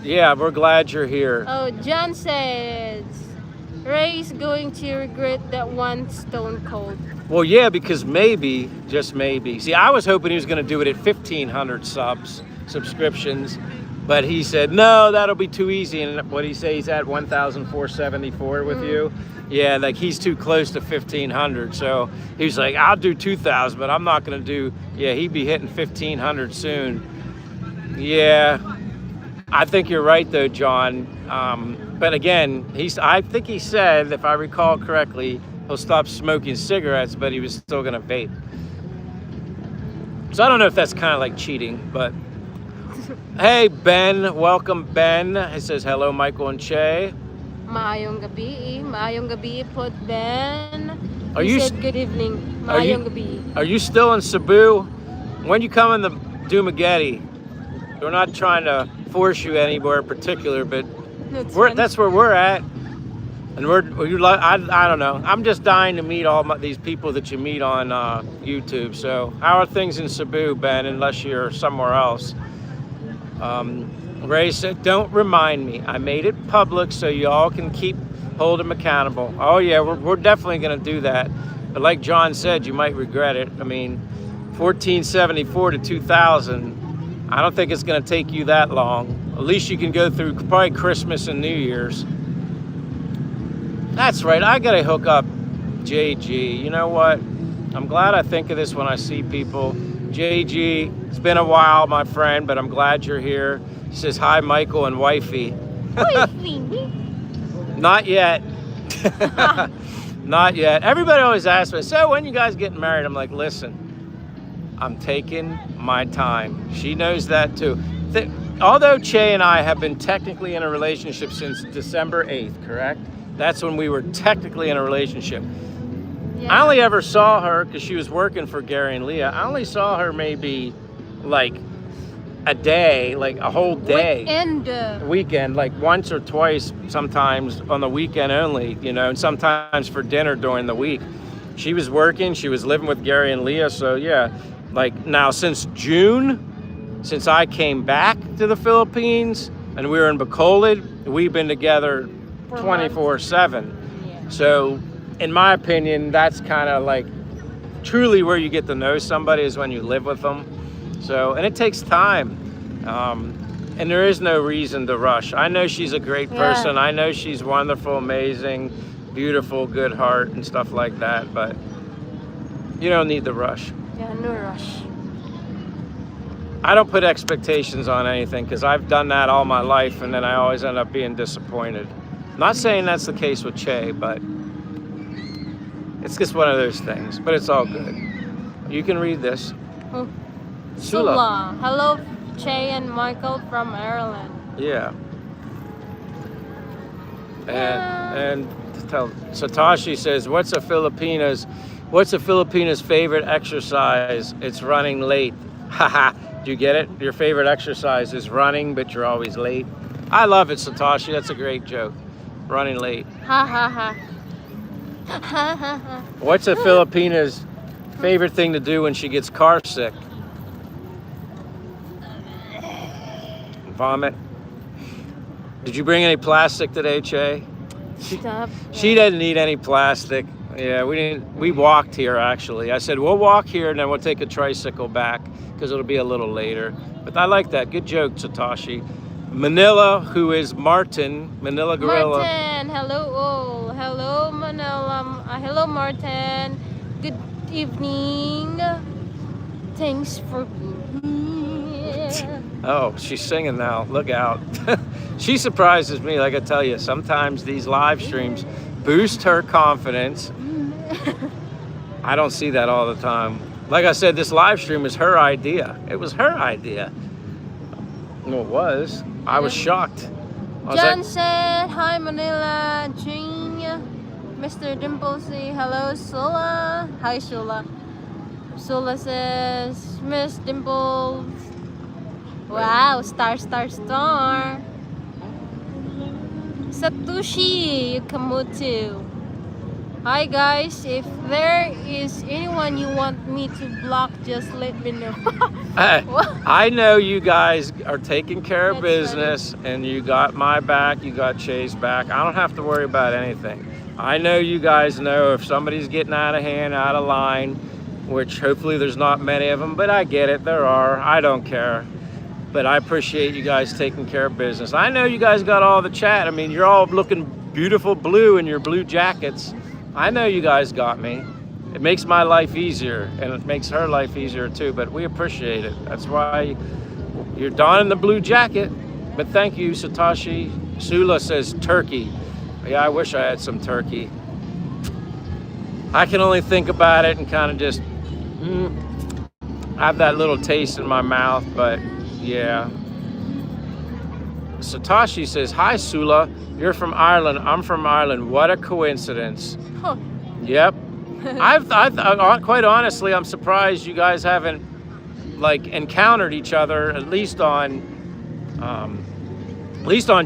Yeah, we're glad you're here. Oh, John says Ray's going to regret that one Stone Cold. Well, yeah, because maybe, just maybe. See, I was hoping he was going to do it at 1,500 subscriptions, but he said, no, that'll be too easy. And what he say, he's at 1,474 with you. Yeah, like he's too close to 1,500. So he was like, I'll do 2,000, but I'm not going to do, he'd be hitting 1,500 soon. Yeah, I think you're right though, John. But again, I think he said, if I recall correctly, he'll stop smoking cigarettes, but he was still going to vape. So I don't know if that's kind of like cheating, but hey, Ben, welcome, Ben. He says, hello, Michael and Che. Maayong gabi po, Ben. He said good evening. Maayong gabi. Are you still in Cebu? When you come in the Dumaguete, we're not trying to force you anywhere particular, but that's where we're at. And I don't know. I'm just dying to meet all these people that you meet on YouTube. So how are things in Cebu, Ben, unless you're somewhere else? Ray said, don't remind me. I made it public so you all can hold him accountable. Oh yeah, we're definitely going to do that. But like John said, you might regret it. I mean, 1474 to 2000, I don't think it's going to take you that long. At least you can go through probably Christmas and New Year's. That's right, I gotta hook up JG. You know what? I'm glad I think of this when I see people. JG, it's been a while, my friend, but I'm glad you're here. He says, hi, Michael and wifey. Not yet. Not yet. Everybody always asks me, so when you guys getting married? I'm like, listen, I'm taking my time. She knows that too. Although Che and I have been technically in a relationship since December 8th, correct? That's when we were technically in a relationship. Yeah. I only ever saw her because she was working for Gary and Leah. I only saw her maybe like a day, like a whole day. Weekend, like once or twice, sometimes on the weekend only, you know, and sometimes for dinner during the week. She was working, she was living with Gary and Leah, so yeah. Like now since June, since I came back to the Philippines and we were in Bacolod, we've been together 24/7. Yeah. So in my opinion, that's kind of like truly where you get to know somebody is when you live with them. So, and it takes time. And there is no reason to rush. I know she's a great person. I know she's wonderful, amazing, beautiful, good heart and stuff like that, but you don't need to rush. Yeah, no rush. I don't put expectations on anything because I've done that all my life and then I always end up being disappointed. Not saying that's the case with Che, but it's just one of those things, but it's all good. You can read this. Oh. Sula. Hello, Che and Michael from Ireland. Yeah. And Satoshi says, what's a Filipina's favorite exercise? It's running late. Haha. Do you get it? Your favorite exercise is running, but you're always late. I love it, Satoshi. That's a great joke. Running late. Ha ha ha. Ha ha ha. What's a Filipina's favorite thing to do when she gets car sick? Vomit. Did you bring any plastic today, Che? She didn't need any plastic. Yeah, we didn't. We walked here actually. I said we'll walk here and then we'll take a tricycle back because it'll be a little later. But I like that. Good joke, Satoshi. Manila, who is Martin, Manila Gorilla. Martin, hello all. Hello Manila. Hello Martin. Good evening. Thanks for being here. Oh, she's singing now. Look out. She surprises me, like I tell you. Sometimes these live streams boost her confidence. I don't see that all the time. Like I said, this live stream is her idea. It was her idea. No, it was. I was shocked. John said, hi Manila, Jean, Mr. Dimple say hello, Sula. Hi Sula. Sula says, Miss Dimple. Wow, star. Satoshi Yukamoto. Hi guys, if there is anyone you want me to block, just let me know. I know you guys are taking care of That's business funny. And you got my back, you got Che's back. I don't have to worry about anything. I know you guys know if somebody's getting out of hand, out of line, which hopefully there's not many of them, but I get it, there are. I don't care. But I appreciate you guys taking care of business. I know you guys got all the chat. I mean, you're all looking beautiful blue in your blue jackets. I know you guys got me. It makes my life easier, and it makes her life easier too, but we appreciate it. That's why you're donning the blue jacket. But thank you, Satoshi. Sula says turkey. Yeah, I wish I had some turkey. I can only think about it and kind of just have that little taste in my mouth, but yeah. Satoshi says, hi Sula, you're from Ireland, I'm from Ireland. What a coincidence. Huh. Yep. I've quite honestly, I'm surprised you guys haven't like encountered each other, at least on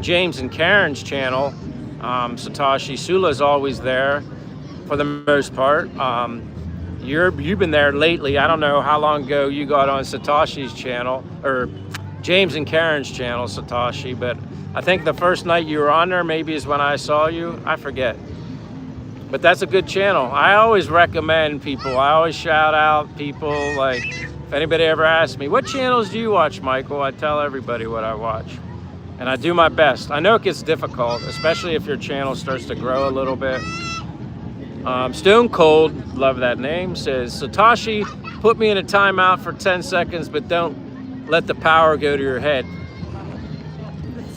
James and Karen's channel. Satoshi, Sula's always there for the most part. You've been there lately. I don't know how long ago you got on Satoshi's channel, or James and Karen's channel, Satoshi, but I think the first night you were on there maybe is when I saw you. I forget. But that's a good channel. I always recommend people. I always shout out people. Like, if anybody ever asks me, what channels do you watch, Michael? I tell everybody what I watch. And I do my best. I know it gets difficult, especially if your channel starts to grow a little bit. Stone Cold, love that name, says, Satoshi, put me in a timeout for 10 seconds, but don't let the power go to your head.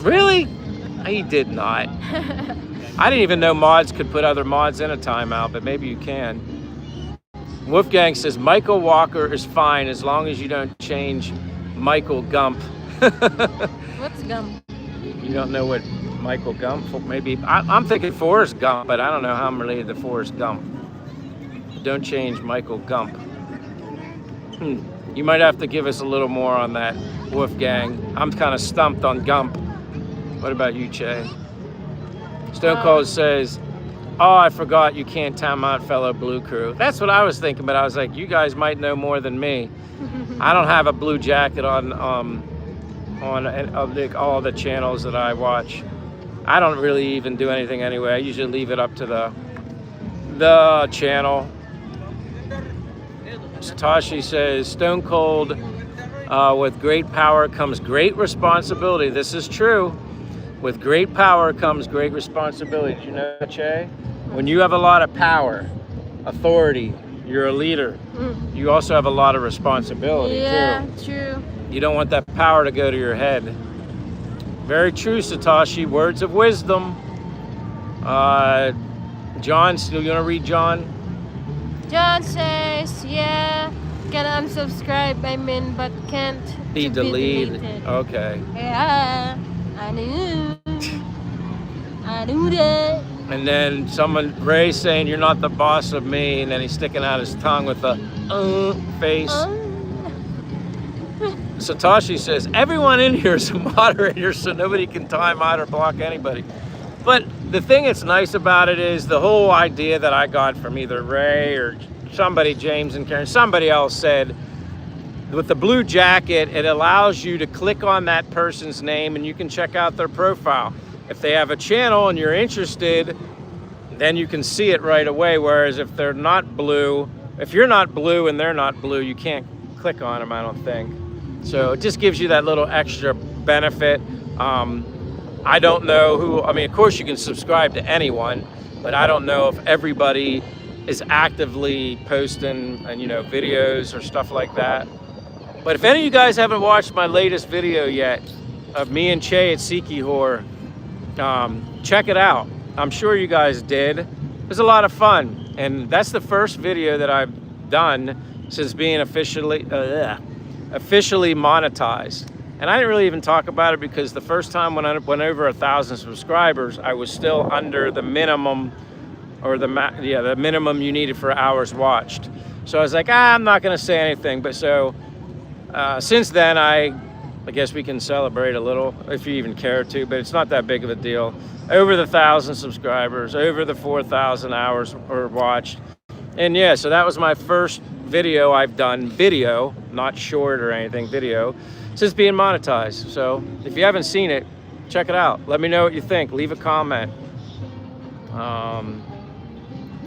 Really? He did not. I didn't even know mods could put other mods in a timeout, but maybe you can. Wolfgang says, Michael Walker is fine as long as you don't change Michael Gump. What's Gump? You don't know what Michael Gump, maybe, I'm thinking Forrest Gump, but I don't know how I'm related to Forrest Gump. Don't change Michael Gump. You might have to give us a little more on that, Wolfgang. I'm kind of stumped on Gump. What about you, Che? Stone Cold says, oh, I forgot you can't time out fellow Blue Crew. That's what I was thinking, but I was like, you guys might know more than me. I don't have a blue jacket on like all the channels that I watch. I don't really even do anything anyway. I usually leave it up to the channel. Satoshi says, Stone Cold, with great power comes great responsibility. This is true. With great power comes great responsibility. Did you know, Che? When you have a lot of power, authority, you're a leader, you also have a lot of responsibility, too. Yeah, true. You don't want that power to go to your head. Very true, Satoshi. Words of wisdom. John, still you want to read John? John says, yeah, can unsubscribe, but can't Be to deleted. deleted. Okay. Yeah, I knew that. And then Ray saying, you're not the boss of me, and then he's sticking out his tongue with the face. Satoshi says, everyone in here is a moderator, so nobody can time out or block anybody. But the thing that's nice about it is the whole idea that I got from either Ray or somebody, James and Karen, somebody else said, with the blue jacket, it allows you to click on that person's name and you can check out their profile. If they have a channel and you're interested, then you can see it right away. Whereas if they're not blue, if you're not blue and they're not blue, you can't click on them, I don't think. So it just gives you that little extra benefit. I don't know who, I mean, of course you can subscribe to anyone, but I don't know if everybody is actively posting and, videos or stuff like that. But if any of you guys haven't watched my latest video yet of me and Che at Sikihor, check it out. I'm sure you guys did. It was a lot of fun. And that's the first video that I've done since being officially monetized. And I didn't really even talk about it because the first time when I went over 1,000 subscribers, I was still under the minimum, or the minimum you needed for hours watched. So I was like, I'm not gonna say anything. But so since then, I guess we can celebrate a little if you even care to, but it's not that big of a deal. Over the 1,000 subscribers, over the 4,000 hours were watched. And yeah, so that was my first video I've done, video, not short or anything, video, since being monetized. So if you haven't seen it, check it out. Let me know what you think. Leave a comment.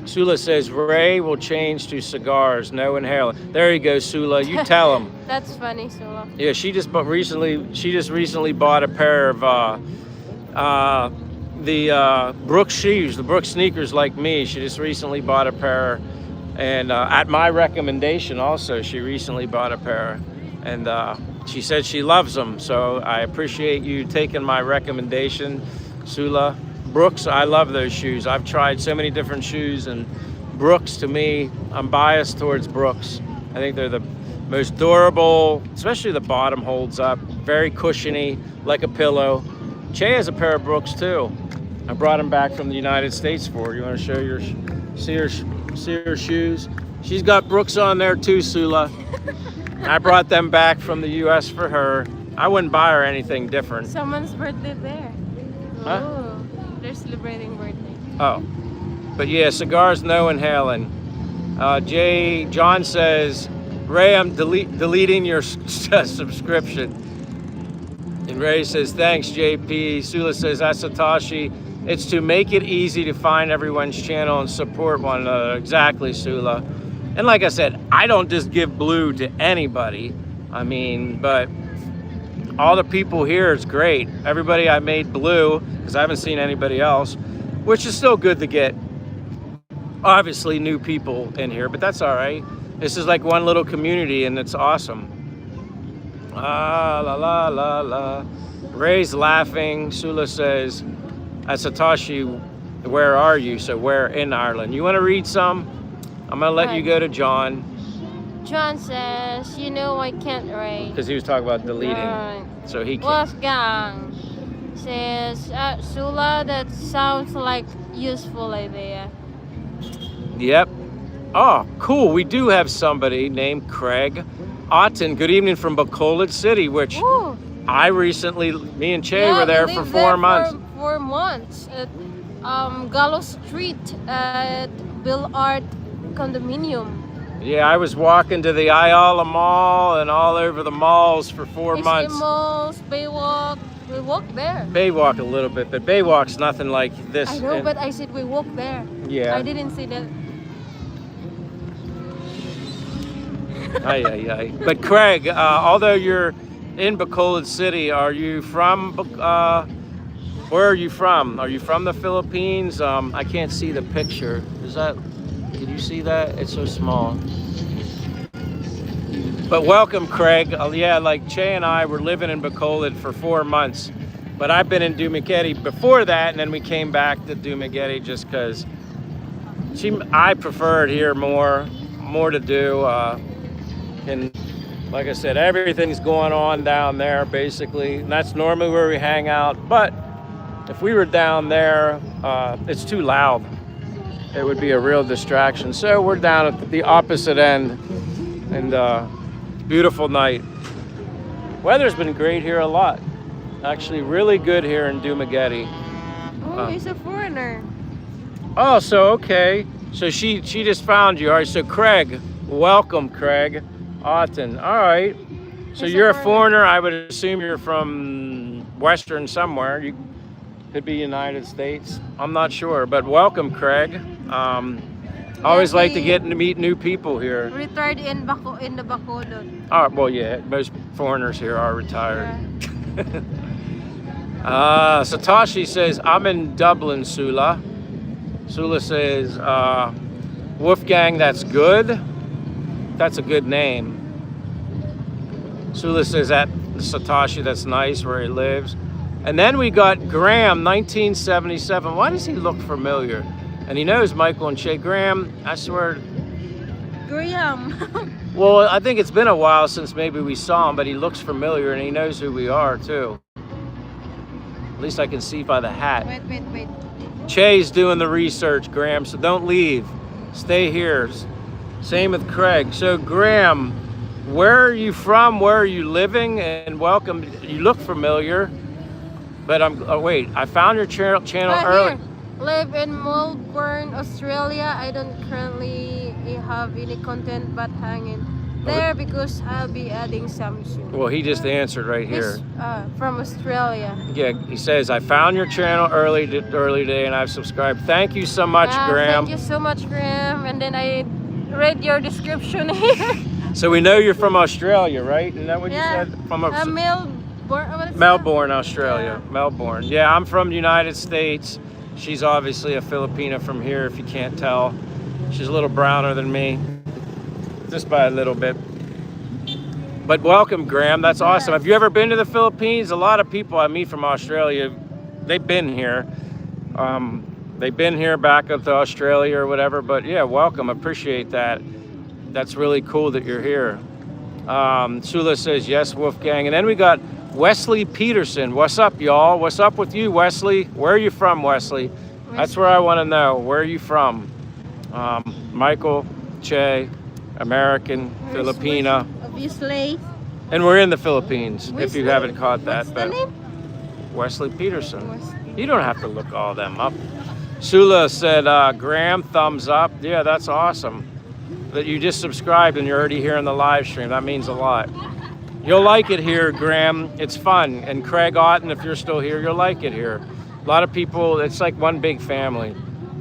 Sula says, Ray will change to cigars, no inhaler. There you go, Sula. You tell him. That's funny, Sula. Yeah, she just recently bought a pair of the Brooks shoes, the Brooks sneakers like me. She just recently bought a pair. And at my recommendation also, she recently bought a pair. And she said she loves them. So I appreciate you taking my recommendation, Sula. Brooks, I love those shoes. I've tried so many different shoes, and Brooks, to me, I'm biased towards Brooks. I think they're the most durable, especially the bottom holds up, very cushiony, like a pillow. Che has a pair of Brooks too. I brought them back from the United States for her. You want to show see her shoes? She's got Brooks on there too, Sula. I brought them back from the US for her. I wouldn't buy her anything different. Someone's birthday there. Huh? Oh, they're celebrating birthday. Oh, but yeah, cigars, no inhaling. John says, Ray, I'm deleting your subscription. And Ray says, thanks, JP. Sula says, that's Satoshi. It's to make it easy to find everyone's channel and support one another. Exactly, Sula. And like I said, I don't just give blue to anybody. I mean, but all the people here is great. Everybody I made blue because I haven't seen anybody else, which is still good to get. Obviously, new people in here, but that's all right. This is like one little community, and it's awesome. Ah, la la la la. Ray's laughing. Sula says, Satoshi, where are you? So where in Ireland? You want to read some? I'm going to let you go to John. John says, you know I can't write. Because he was talking about deleting. So he can't. Wolfgang says, Sula, that sounds like useful idea. Yep. Oh, cool. We do have somebody named Craig Otten. Good evening from Bacolod City, which Ooh. I recently, me and Che were there for 4 months. For 4 months at Gallo Street at Bill Art Condominium. Yeah, I was walking to the Ayala Mall and all over the malls for 4 months. Malls, Baywalk. We walked there. Baywalk a little bit, but Baywalk's nothing like this. I know, but I said we walked there. Yeah. I didn't say that. Ay, ay, ay. But Craig, although you're in Bacolod City, are you from, where are you from? Are you from the Philippines? I can't see the picture. Can you see that? It's so small. But welcome, Craig. Yeah, like Che and I were living in Bacolod for 4 months. But I've been in Dumaguete before that, and then we came back to Dumaguete just because I prefer it here more to do. And like I said, everything's going on down there basically, and that's normally where we hang out. But if we were down there, it's too loud. It would be a real distraction. So we're down at the opposite end, and beautiful night. Weather's been great here a lot. Actually, really good here in Dumaguete. Oh, he's a foreigner. Oh, so okay. So she just found you. All right. So Craig, welcome, Craig Otten. All right. So you're a foreigner. I would assume you're from Western somewhere. You could be United States. I'm not sure, but welcome, Craig. Always like to get to meet new people here. Retired in the Bacolod. Oh, well, yeah. Most foreigners here are retired. Yeah. Satoshi says, I'm in Dublin, Sula. Sula says, Wolfgang, that's good. That's a good name. Sula says that Satoshi, that's nice where he lives. And then we got Graham, 1977. Why does he look familiar? And he knows Michael and Che. Graham, I swear. Graham. Well, I think it's been a while since maybe we saw him, but he looks familiar and he knows who we are too. At least I can see by the hat. Wait. Che's doing the research, Graham, so don't leave. Stay here. Same with Craig. So Graham, where are you from? Where are you living? And welcome. You look familiar, but wait, I found your channel early. Live in Melbourne, Australia. I don't currently have any content but hanging there because I'll be adding some soon. Well, he just answered right here. He's from Australia. Yeah, he says, I found your channel early today and I've subscribed. Thank you so much, Graham. Thank you so much, Graham. And then I read your description here. So we know you're from Australia, right? Isn't that what you said? From Melbourne, Australia. Yeah. Melbourne. Yeah, I'm from the United States. She's obviously a Filipina from here, if you can't tell. She's a little browner than me, just by a little bit. But welcome, Graham. That's awesome. Have you ever been to the Philippines? A lot of people I meet from Australia, they've been here. They've been here back up to Australia or whatever. But yeah, welcome. Appreciate that. That's really cool that you're here. Sula says, yes, Wolfgang. And then we got Wesley Peterson. What's up, y'all? What's up with you, Wesley? Where are you from, Wesley? That's where I want to know. Where are you from? Michael, Che, American, Filipina. Obviously. And we're in the Philippines, if you haven't caught that. What's the name? Wesley Peterson. You don't have to look all them up. Sula said, Graham, thumbs up. Yeah, that's awesome. That you just subscribed and you're already here in the live stream. That means a lot. You'll like it here, Graham. It's fun. And Craig Otten, if you're still here, you'll like it here. A lot of people, it's like one big family.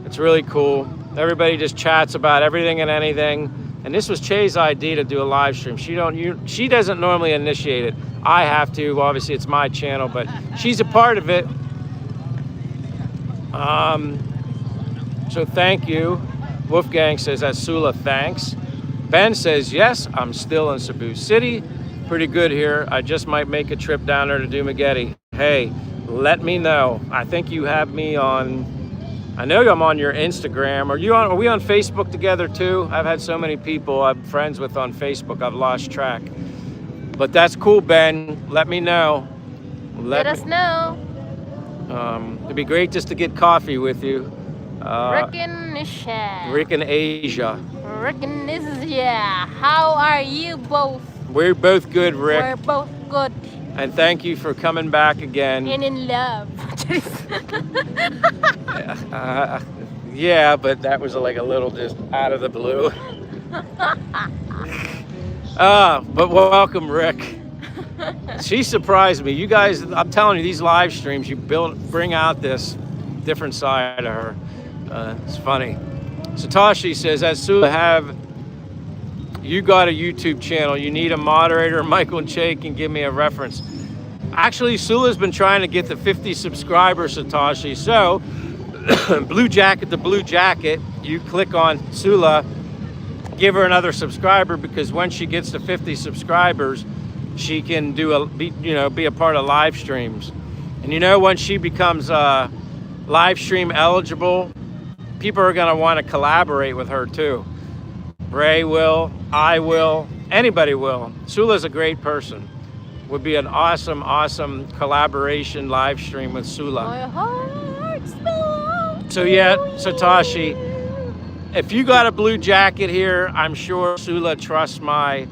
It's really cool. Everybody just chats about everything and anything. And this was Che's idea to do a live stream. She doesn't normally initiate it. I have to. Obviously, it's my channel, but she's a part of it. So thank you. Wolfgang says, Asula, thanks. Ben says, yes, I'm still in Cebu City. Pretty good here. I just might make a trip down there to Dumaguete. Hey, let me know. I think you have me on, I know I'm on your Instagram. Are we on Facebook together too? I've had so many people I'm friends with on Facebook, I've lost track. But that's cool, Ben. Let me know. Let us know. It'd be great just to get coffee with you. Rick and Asia. Rick and Asia. How are you both? We're both good, Rick. We're both good. And thank you for coming back again. And in love. Yeah, but that was like a little just out of the blue. But welcome, Rick. She surprised me. You guys, I'm telling you, these live streams, you bring out this different side of her. It's funny. Satoshi says, Asula, you got a YouTube channel. You need a moderator. Michael and Che can give me a reference. Actually, Sula's been trying to get the 50 subscribers, Satoshi. So, Blue Jacket, you click on Sula, give her another subscriber, because when she gets to 50 subscribers, she can be a part of live streams. And when she becomes live stream eligible, people are gonna want to collaborate with her too. Ray will, I will, anybody will. Sula's a great person. Would be an awesome, awesome collaboration live stream with Sula. My heart's belongs So yeah, Satoshi, if you got a blue jacket here, I'm sure Sula trusts my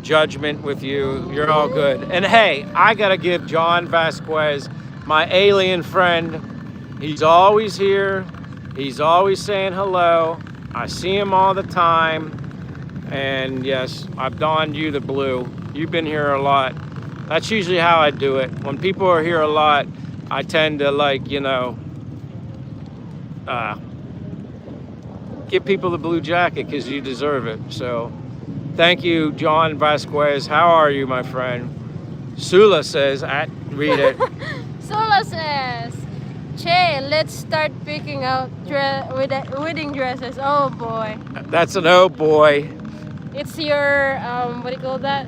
judgment with you. You're all good. And hey, I gotta give John Vasquez, my alien friend, he's always here. He's always saying hello. I see him all the time. And yes, I've donned you the blue. You've been here a lot. That's usually how I do it. When people are here a lot, I tend to give people the blue jacket because you deserve it. So thank you, John Vasquez. How are you, my friend? Sula says, read it. Sula says, Che, let's start picking out wedding dresses. Oh boy. That's an oh boy. It's your, what do you call that?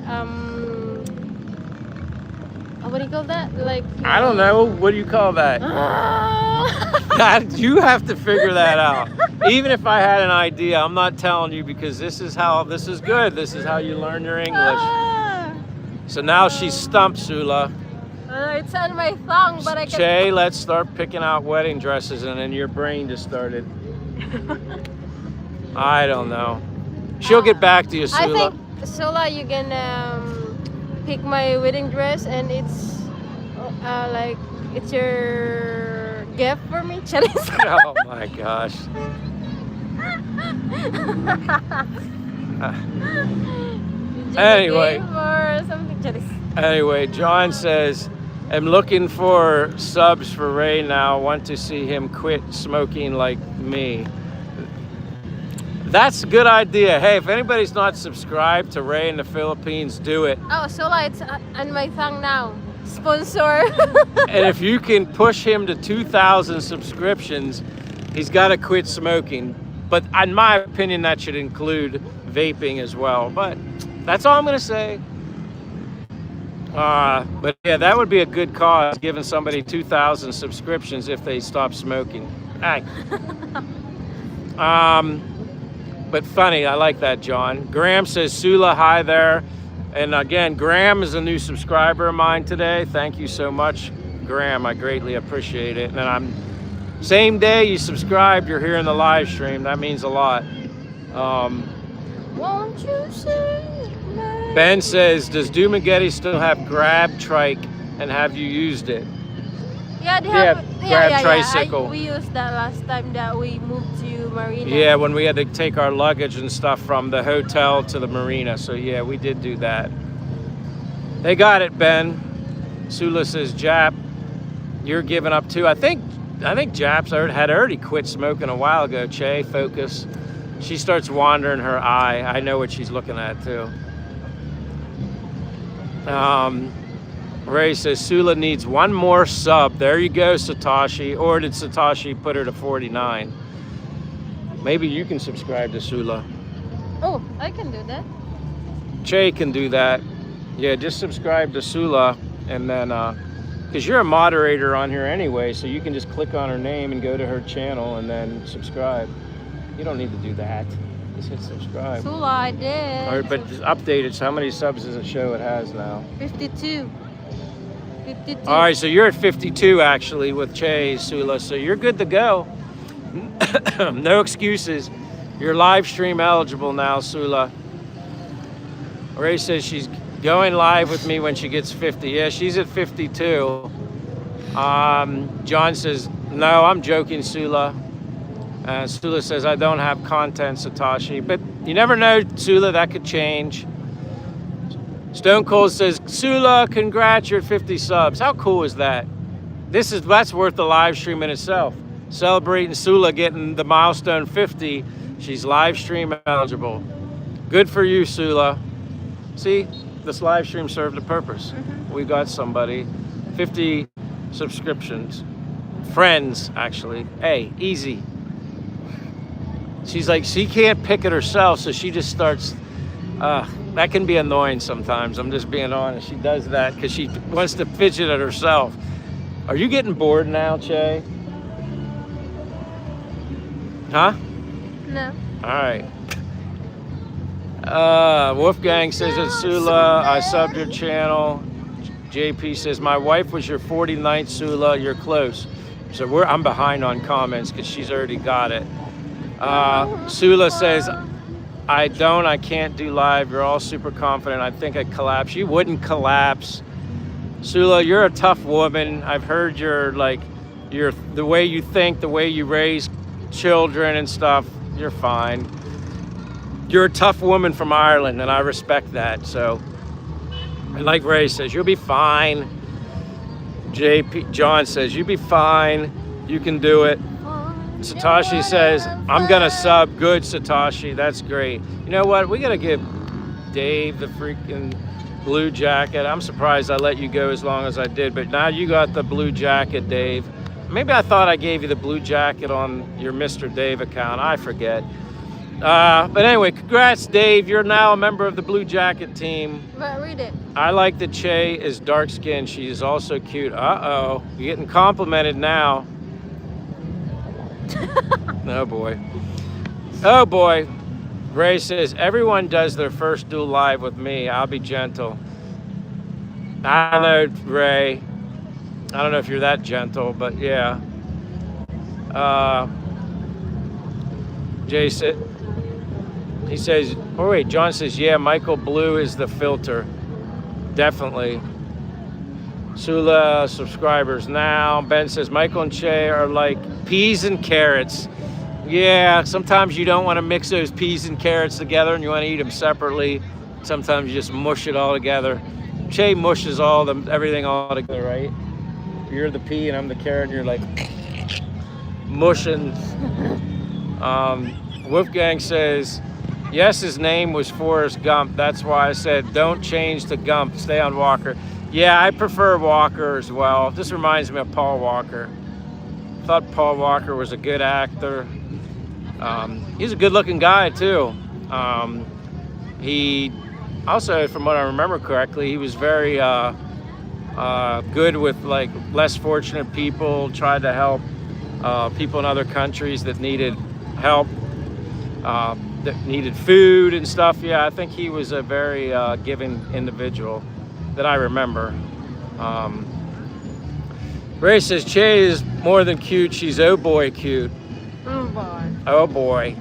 What do you call that? Like, I don't know. What do you call that? God, you have to figure that out. Even if I had an idea, I'm not telling you, because this is good. This is how you learn your English. So now she's stumped, Sula. It's on my tongue, but I can... Che, let's start picking out wedding dresses, and then your brain just started. I don't know. She'll get back to you, Sula. I think, Sula, you can pick my wedding dress, and it's it's your gift for me. Oh my gosh. Anyway. Or something. Anyway, John says, I'm looking for subs for Ray now. Want to see him quit smoking like me. That's a good idea. Hey, if anybody's not subscribed to Ray in the Philippines, do it. Oh, Sula, it's on my tongue now. Sponsor. And if you can push him to 2,000 subscriptions, he's got to quit smoking. But in my opinion, that should include vaping as well. But that's all I'm going to say. But yeah, that would be a good cause, giving somebody 2,000 subscriptions if they stop smoking. Hey. But funny, I like that, John. Graham says, Sula, hi there. And again, Graham is a new subscriber of mine today. Thank you so much, Graham. I greatly appreciate it. And same day you subscribed, you're here in the live stream. That means a lot. Won't you say my... Ben says, does Dumaguete still have grab trike, and have you used it? Yeah, they have grab tricycle. We used that last time that we moved to Marina. Yeah, when we had to take our luggage and stuff from the hotel to the marina. So yeah, we did do that. They got it, Ben. Sula says, Jap, you're giving up too. I think Japs had already quit smoking a while ago. Che, focus. She starts wandering her eye. I know what she's looking at too. Ray says Sula needs one more sub. There you go, Satoshi. Or did Satoshi put her to 49? Maybe you can subscribe to Sula. Oh, I can do that. Che can do that. Yeah, just subscribe to Sula, and then because you're a moderator on here anyway, so you can just click on her name and go to her channel and then subscribe. You don't need to do that. Just hit subscribe. Sula, I did. All right, but just update it. So how many subs does it show it has now? 52. 52. All right, so you're at 52 actually with Che, Sula, so you're good to go. No excuses. You're live stream eligible now, Sula. Ray says she's going live with me when she gets 50. Yeah, she's at 52. John says, no, I'm joking, Sula. Sula says, I don't have content, Satoshi. But you never know, Sula, that could change. Stone Cold says, Sula, congrats, you're at 50 subs. How cool is that? That's worth the live stream in itself. Celebrating Sula getting the milestone 50. She's live stream eligible. Good for you, Sula. See, this live stream served a purpose. We got somebody. 50 subscriptions. Friends, actually. Hey, easy. She's like, she can't pick it herself, so she just starts. That can be annoying sometimes. I'm just being honest. She does that because she wants to fidget it herself. Are you getting bored now, Che? Huh? No. All right. Wolfgang says it's Sula. I subbed your channel. JP says my wife was your 49th Sula. You're close. So I'm behind on comments because she's already got it. Sula says I can't do live. You're all super confident. I think I'd collapse. You wouldn't collapse. Sula, you're a tough woman. I've heard the way you think, the way you raise children and stuff. You're fine. You're a tough woman from Ireland, and I respect that. So, and like Ray says, you'll be fine. John says, you'll be fine. You can do it. Satoshi says, I'm gonna sub. Good, Satoshi. That's great. You know what? We gotta give Dave the freaking blue jacket. I'm surprised I let you go as long as I did, but now you got the blue jacket, Dave. Maybe I thought I gave you the blue jacket on your Mr. Dave account. I forget. But anyway, congrats, Dave. You're now a member of the blue jacket team. But read it. I like that Che is dark skinned. She is also cute. Uh-oh. You're getting complimented now. Oh boy. Oh boy. Ray says, everyone does their first duel live with me. I'll be gentle. I don't know, Ray. I don't know if you're that gentle, but yeah. Jason, he says, oh wait, John says, yeah, Michael Blue is the filter. Definitely. Sula subscribers now. Ben says, Michael and Che are like peas and carrots. Yeah, sometimes you don't want to mix those peas and carrots together and you want to eat them separately. Sometimes you just mush it all together. Che mushes everything all together, right? You're the pea and I'm the carrot and you're like mushing. Wolfgang says, yes, his name was Forrest Gump. That's why I said don't change to Gump. Stay on Walker. Yeah, I prefer Walker as well. This reminds me of Paul Walker. Thought Paul Walker was a good actor. He's a good-looking guy too. He also, from what I remember correctly, he was very good with like less fortunate people. Tried to help people in other countries that needed help, that needed food and stuff. Yeah, I think he was a very giving individual that I remember. Ray says, Che is more than cute. She's oh boy cute. Oh boy. Oh boy.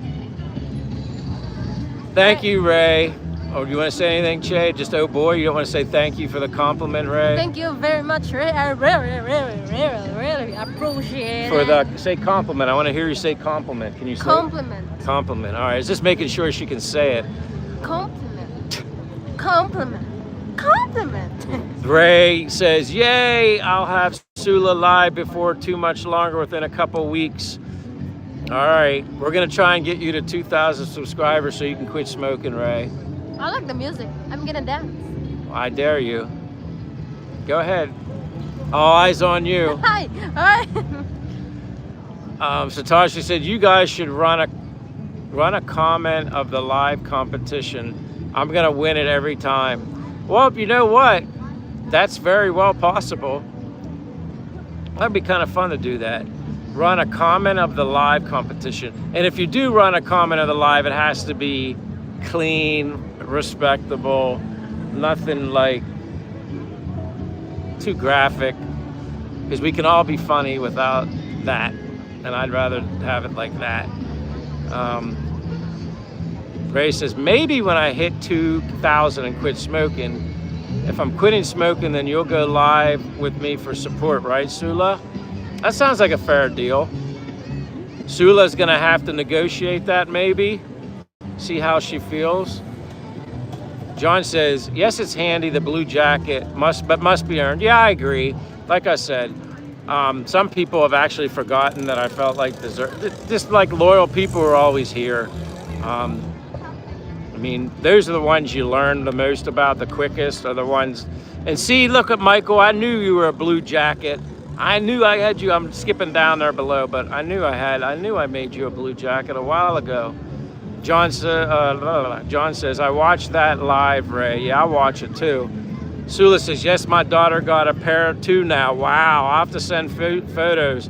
Thank you, Ray. Oh, do you want to say anything, Che? Just oh boy? You don't want to say thank you for the compliment, Ray? Thank you very much, Ray. I really appreciate it. Say compliment. I want to hear you say compliment. Can you say compliment? Compliment. All right. Is this making sure she can say it? Compliment. Compliment. Compliment. Ray says, yay, I'll have Sula live before too much longer, within a couple weeks. All right, we're gonna try and get you to 2,000 subscribers so you can quit smoking, Ray. I like the music. I'm gonna dance. I dare you. Go ahead. All eyes on you. Hi. Hi. Satoshi said you guys should run a comment of the live competition. I'm gonna win it every time. Well, you know what? That's very well possible. That'd be kind of fun to do that. Run a comment of the live competition. And if you do run a comment of the live, it has to be clean, respectable, nothing like too graphic, because we can all be funny without that. And I'd rather have it like that. Ray says, maybe when I hit 2,000 and quit smoking, if I'm quitting smoking, then you'll go live with me for support, right, Sula? That sounds like a fair deal. Sula's gonna have to negotiate that maybe, see how she feels. John says, yes, it's handy, the blue jacket, must be earned. Yeah, I agree. Like I said, some people have actually forgotten that I felt like just like loyal people are always here. I mean, those are the ones you learn the most about, the quickest are the ones. And see, look at Michael, I knew you were a blue jacket. I knew I had you, I'm skipping down there below, but I knew I made you a blue jacket a while ago. John says, I watched that live, Ray. Yeah, I watch it too. Sula says, yes, my daughter got a pair too now. Wow, I'll have to send photos.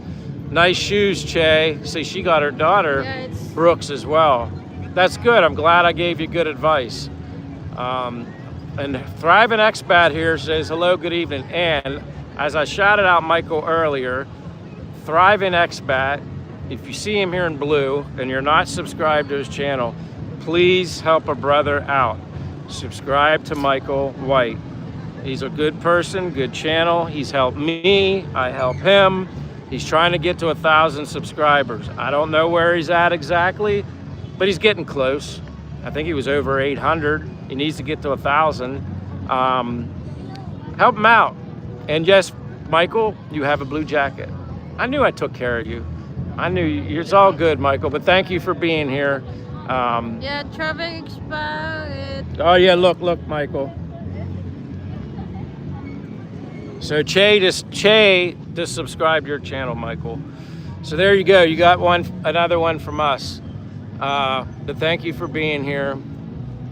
Nice shoes, Che. See, she got her daughter, Brooks, as well. That's good. I'm glad I gave you good advice. And Thriving Expat here says, hello, good evening. And as I shouted out Michael earlier, Thriving Expat, if you see him here in blue and you're not subscribed to his channel, please help a brother out. Subscribe to Michael White. He's a good person, good channel. He's helped me, I help him. He's trying to get to 1,000 subscribers. I don't know where he's at exactly, but he's getting close. I think he was over 800. He needs to get to 1,000. Help him out. And yes, Michael, you have a blue jacket. I knew I took care of you. I knew you. It's all good, Michael, but thank you for being here. Yeah, Traveling Expo. Oh yeah, look, Michael. So Che just subscribed to your channel, Michael. So there you go. You got another one from us. But thank you for being here.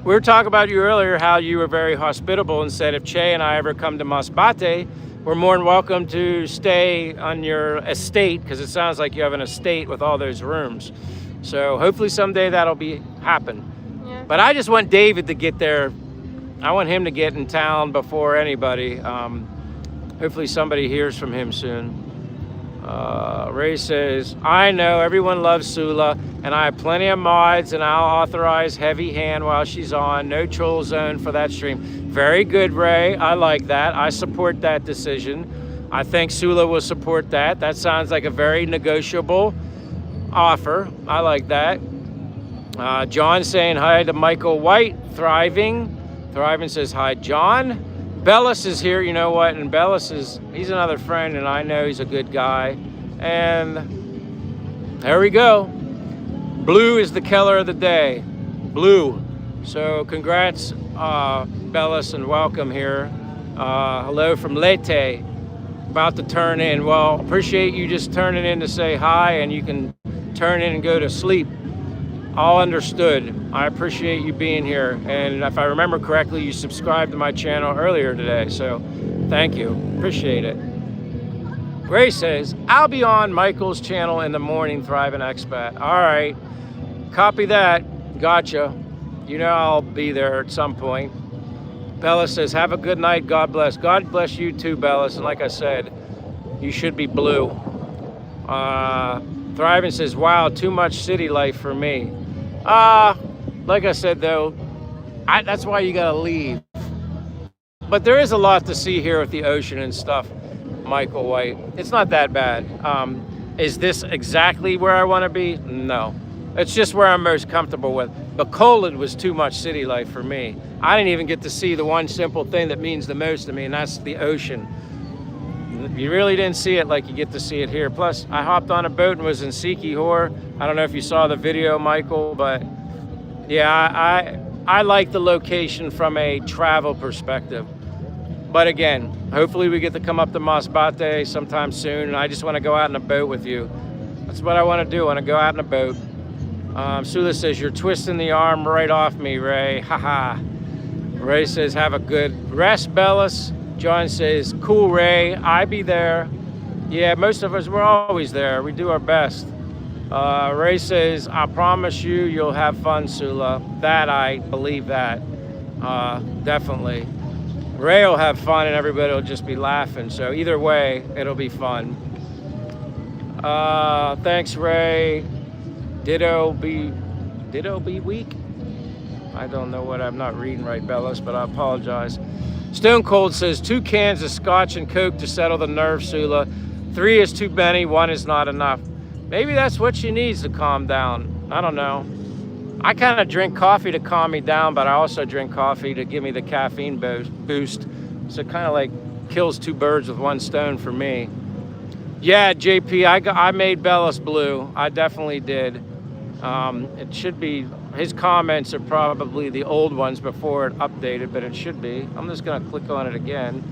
We were talking about you earlier, how you were very hospitable and said if Che and I ever come to Masbate, we're more than welcome to stay on your estate, because it sounds like you have an estate with all those rooms. So hopefully someday that'll happen. Yeah. But I just want David to get there. I want him to get in town before anybody. Hopefully somebody hears from him soon. Ray says, I know everyone loves Sula, and I have plenty of mods, and I'll authorize heavy hand while she's on. No troll zone for that stream. Very good, Ray. I like that. I support that decision. I think Sula will support that. That sounds like a very negotiable offer. I like that. John saying hi to Michael White. Thriving says hi, John. Bellis is here, you know what, and Bellis he's another friend, and I know he's a good guy. And there we go. Blue is the color of the day. Blue. So congrats, Bellis, and welcome here. Hello from Leyte. About to turn in. Well, appreciate you just turning in to say hi, and you can turn in and go to sleep. All understood. I appreciate you being here. And if I remember correctly, you subscribed to my channel earlier today. So thank you. Appreciate it. Ray says, I'll be on Michael's channel in the morning, Thriving Expat. All right. Copy that. Gotcha. You know I'll be there at some point. Bella says, have a good night. God bless. God bless you too, Bellis. And like I said, you should be blue. Thriving says, wow, too much city life for me. Like I said, though, that's why you gotta leave. But there is a lot to see here with the ocean and stuff, Michael White. It's not that bad. Is this exactly where I want to be? No. It's just where I'm most comfortable with. But Colid was too much city life for me. I didn't even get to see the one simple thing that means the most to me, and that's the ocean. You really didn't see it like you get to see it here. Plus, I hopped on a boat and was in Sikihor. I don't know if you saw the video, Michael, but yeah, I like the location from a travel perspective. But again, hopefully we get to come up to Masbate sometime soon, and I just want to go out in a boat with you. That's what I want to do. I want to go out in a boat. Sula says, you're twisting the arm right off me, Ray. Haha. Ray says, have a good rest, Bellis. John says, cool, Ray. I be there. Yeah, most of us, we're always there. We do our best. Ray says, I promise you, you'll have fun, Sula. That, I believe that. Definitely. Ray will have fun and everybody will just be laughing. So either way, it'll be fun. Thanks, Ray. Ditto be weak. I don't know what I'm not reading right, Bellis, but I apologize. Stone Cold says 2 cans of scotch and Coke to settle the nerves, Sula. 3 is too many, 1 is not enough. Maybe that's what she needs to calm down. I don't know. I kind of drink coffee to calm me down, but I also drink coffee to give me the caffeine boost. So it kind of like kills 2 birds with 1 stone for me. Yeah, JP, I made Bellis blue. I definitely did. It should be, his comments are probably the old ones before it updated, but it should be. I'm just gonna click on it again.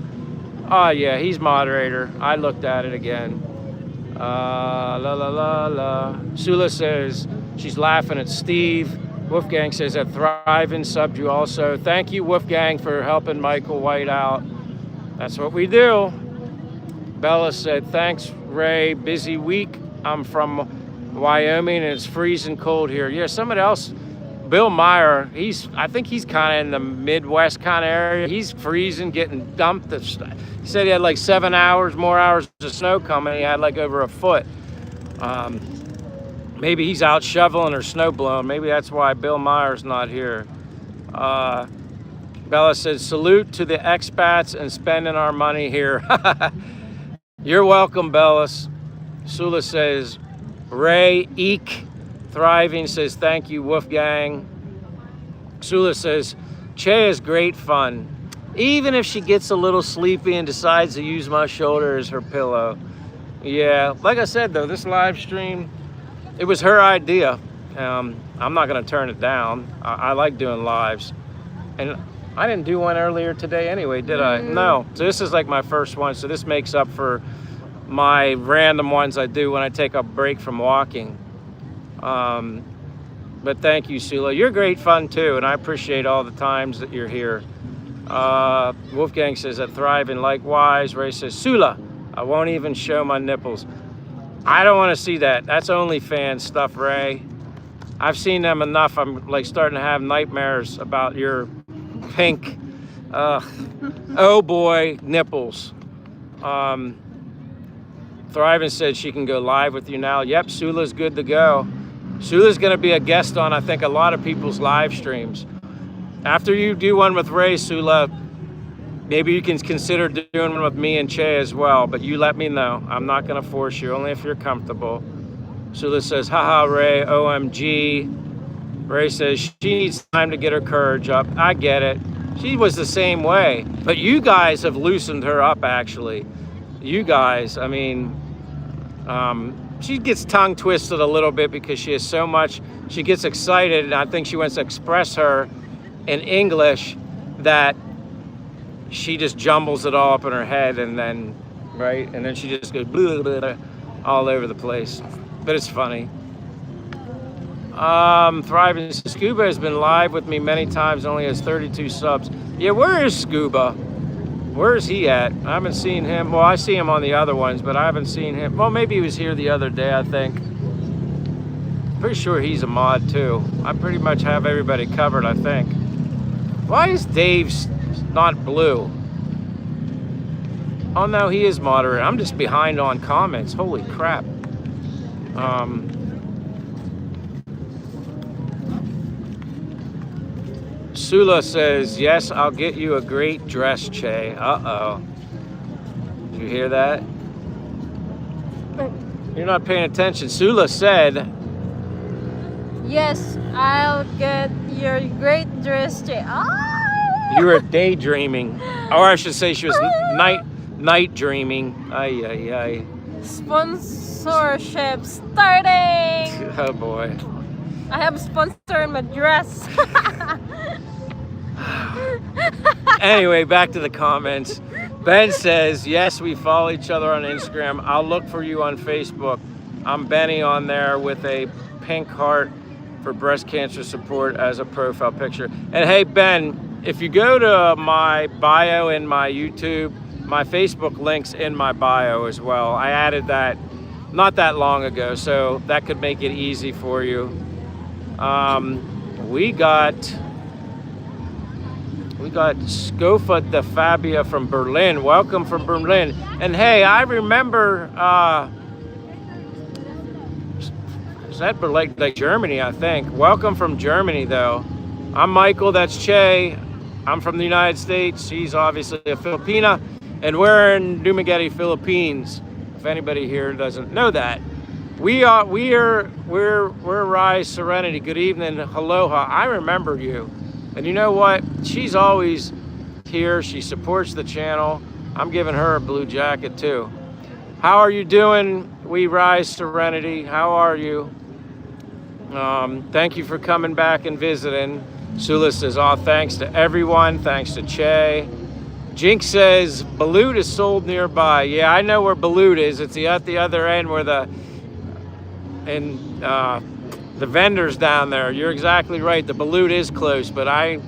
Oh yeah, he's moderator. I looked at it again. La la la la. Sula says she's laughing at Steve. Wolfgang says that Thriving subbed you also. Thank you, Wolfgang, for helping Michael White out. That's what we do. Bella said, thanks, Ray. Busy week. I'm from Wyoming and it's freezing cold here. Yeah, somebody else, Bill Meyer, I think he's kind of in the Midwest kind of area. He's freezing, getting dumped. He said he had like 7 more hours of snow coming. He had like over a foot. Maybe he's out shoveling or snow blowing. Maybe that's why Bill Meyer's not here. Bella says, salute to the expats and spending our money here. You're welcome, Bellis. Sula says, Ray Eek. Thriving says, thank you, Wolfgang. Sula says, Che is great fun. Even if she gets a little sleepy and decides to use my shoulder as her pillow. Yeah, like I said, though, this live stream, it was her idea. I'm not going to turn it down. I like doing lives. And I didn't do one earlier today anyway, did I? No. So this is like my first one. So this makes up for my random ones I do when I take a break from walking. But thank you, Sula. You're great fun too, and I appreciate all the times that you're here. Wolfgang says that Thriving likewise. Ray says, Sula, I won't even show my nipples. I don't want to see that. That's OnlyFans stuff, Ray. I've seen them enough. I'm like starting to have nightmares about your pink, oh boy, nipples. Thriving said she can go live with you now. Yep, Sula's good to go. Sula's going to be a guest on, I think, a lot of people's live streams. After you do one with Ray, Sula, maybe you can consider doing one with me and Che as well, but you let me know. I'm not going to force you, only if you're comfortable. Sula says, haha, Ray, OMG. Ray says she needs time to get her courage up. I get it. She was the same way. But you guys have loosened her up, actually. You guys, I mean, she gets tongue twisted a little bit because she has so much. She gets excited, and I think she wants to express her in English that she just jumbles it all up in her head, and then, right? And then she just goes blah, blah, blah, all over the place. But it's funny. Thriving Scuba has been live with me many times, only has 32 subs. Yeah, where is Scuba? Where is he at? I haven't seen him. Well, I see him on the other ones, but I haven't seen him. Well, maybe he was here the other day, I think. Pretty sure he's a mod too. I pretty much have everybody covered, I think. Why is Dave's not blue? Oh no, he is moderator. I'm just behind on comments. Holy crap. Sula says, yes, I'll get you a great dress, Che. Uh-oh. Did you hear that? You're not paying attention. Sula said, yes, I'll get your great dress, Che. Ah! You were daydreaming. Or I should say she was night dreaming. Ay, ay, ay. Sponsorship starting. Oh boy. I have a sponsor in my dress. Anyway, back to the comments. Ben says, yes, we follow each other on Instagram. I'll look for you on Facebook. I'm Benny on there with a pink heart for breast cancer support as a profile picture. And hey, Ben, if you go to my bio in my YouTube, my Facebook link's in my bio as well. I added that not that long ago, so that could make it easy for you. We got Scofa de Fabia from Berlin. Welcome from Berlin. And hey, I remember, is that like Germany, I think. Welcome from Germany, though. I'm Michael, that's Che. I'm from the United States. She's obviously a Filipina. And we're in Dumaguete, Philippines. If anybody here doesn't know that. We're Rise Serenity. Good evening, aloha. I remember you. And you know what? She's always here. She supports the channel. I'm giving her a blue jacket too. How are you doing? We Rise Serenity. How are you? Thank you for coming back and visiting. Sula says, oh, thanks to everyone. Thanks to Che. Jinx says, Balut is sold nearby. Yeah, I know where Balut is. It's at the other end where the vendors down there. You're exactly right. The Balut is close, but I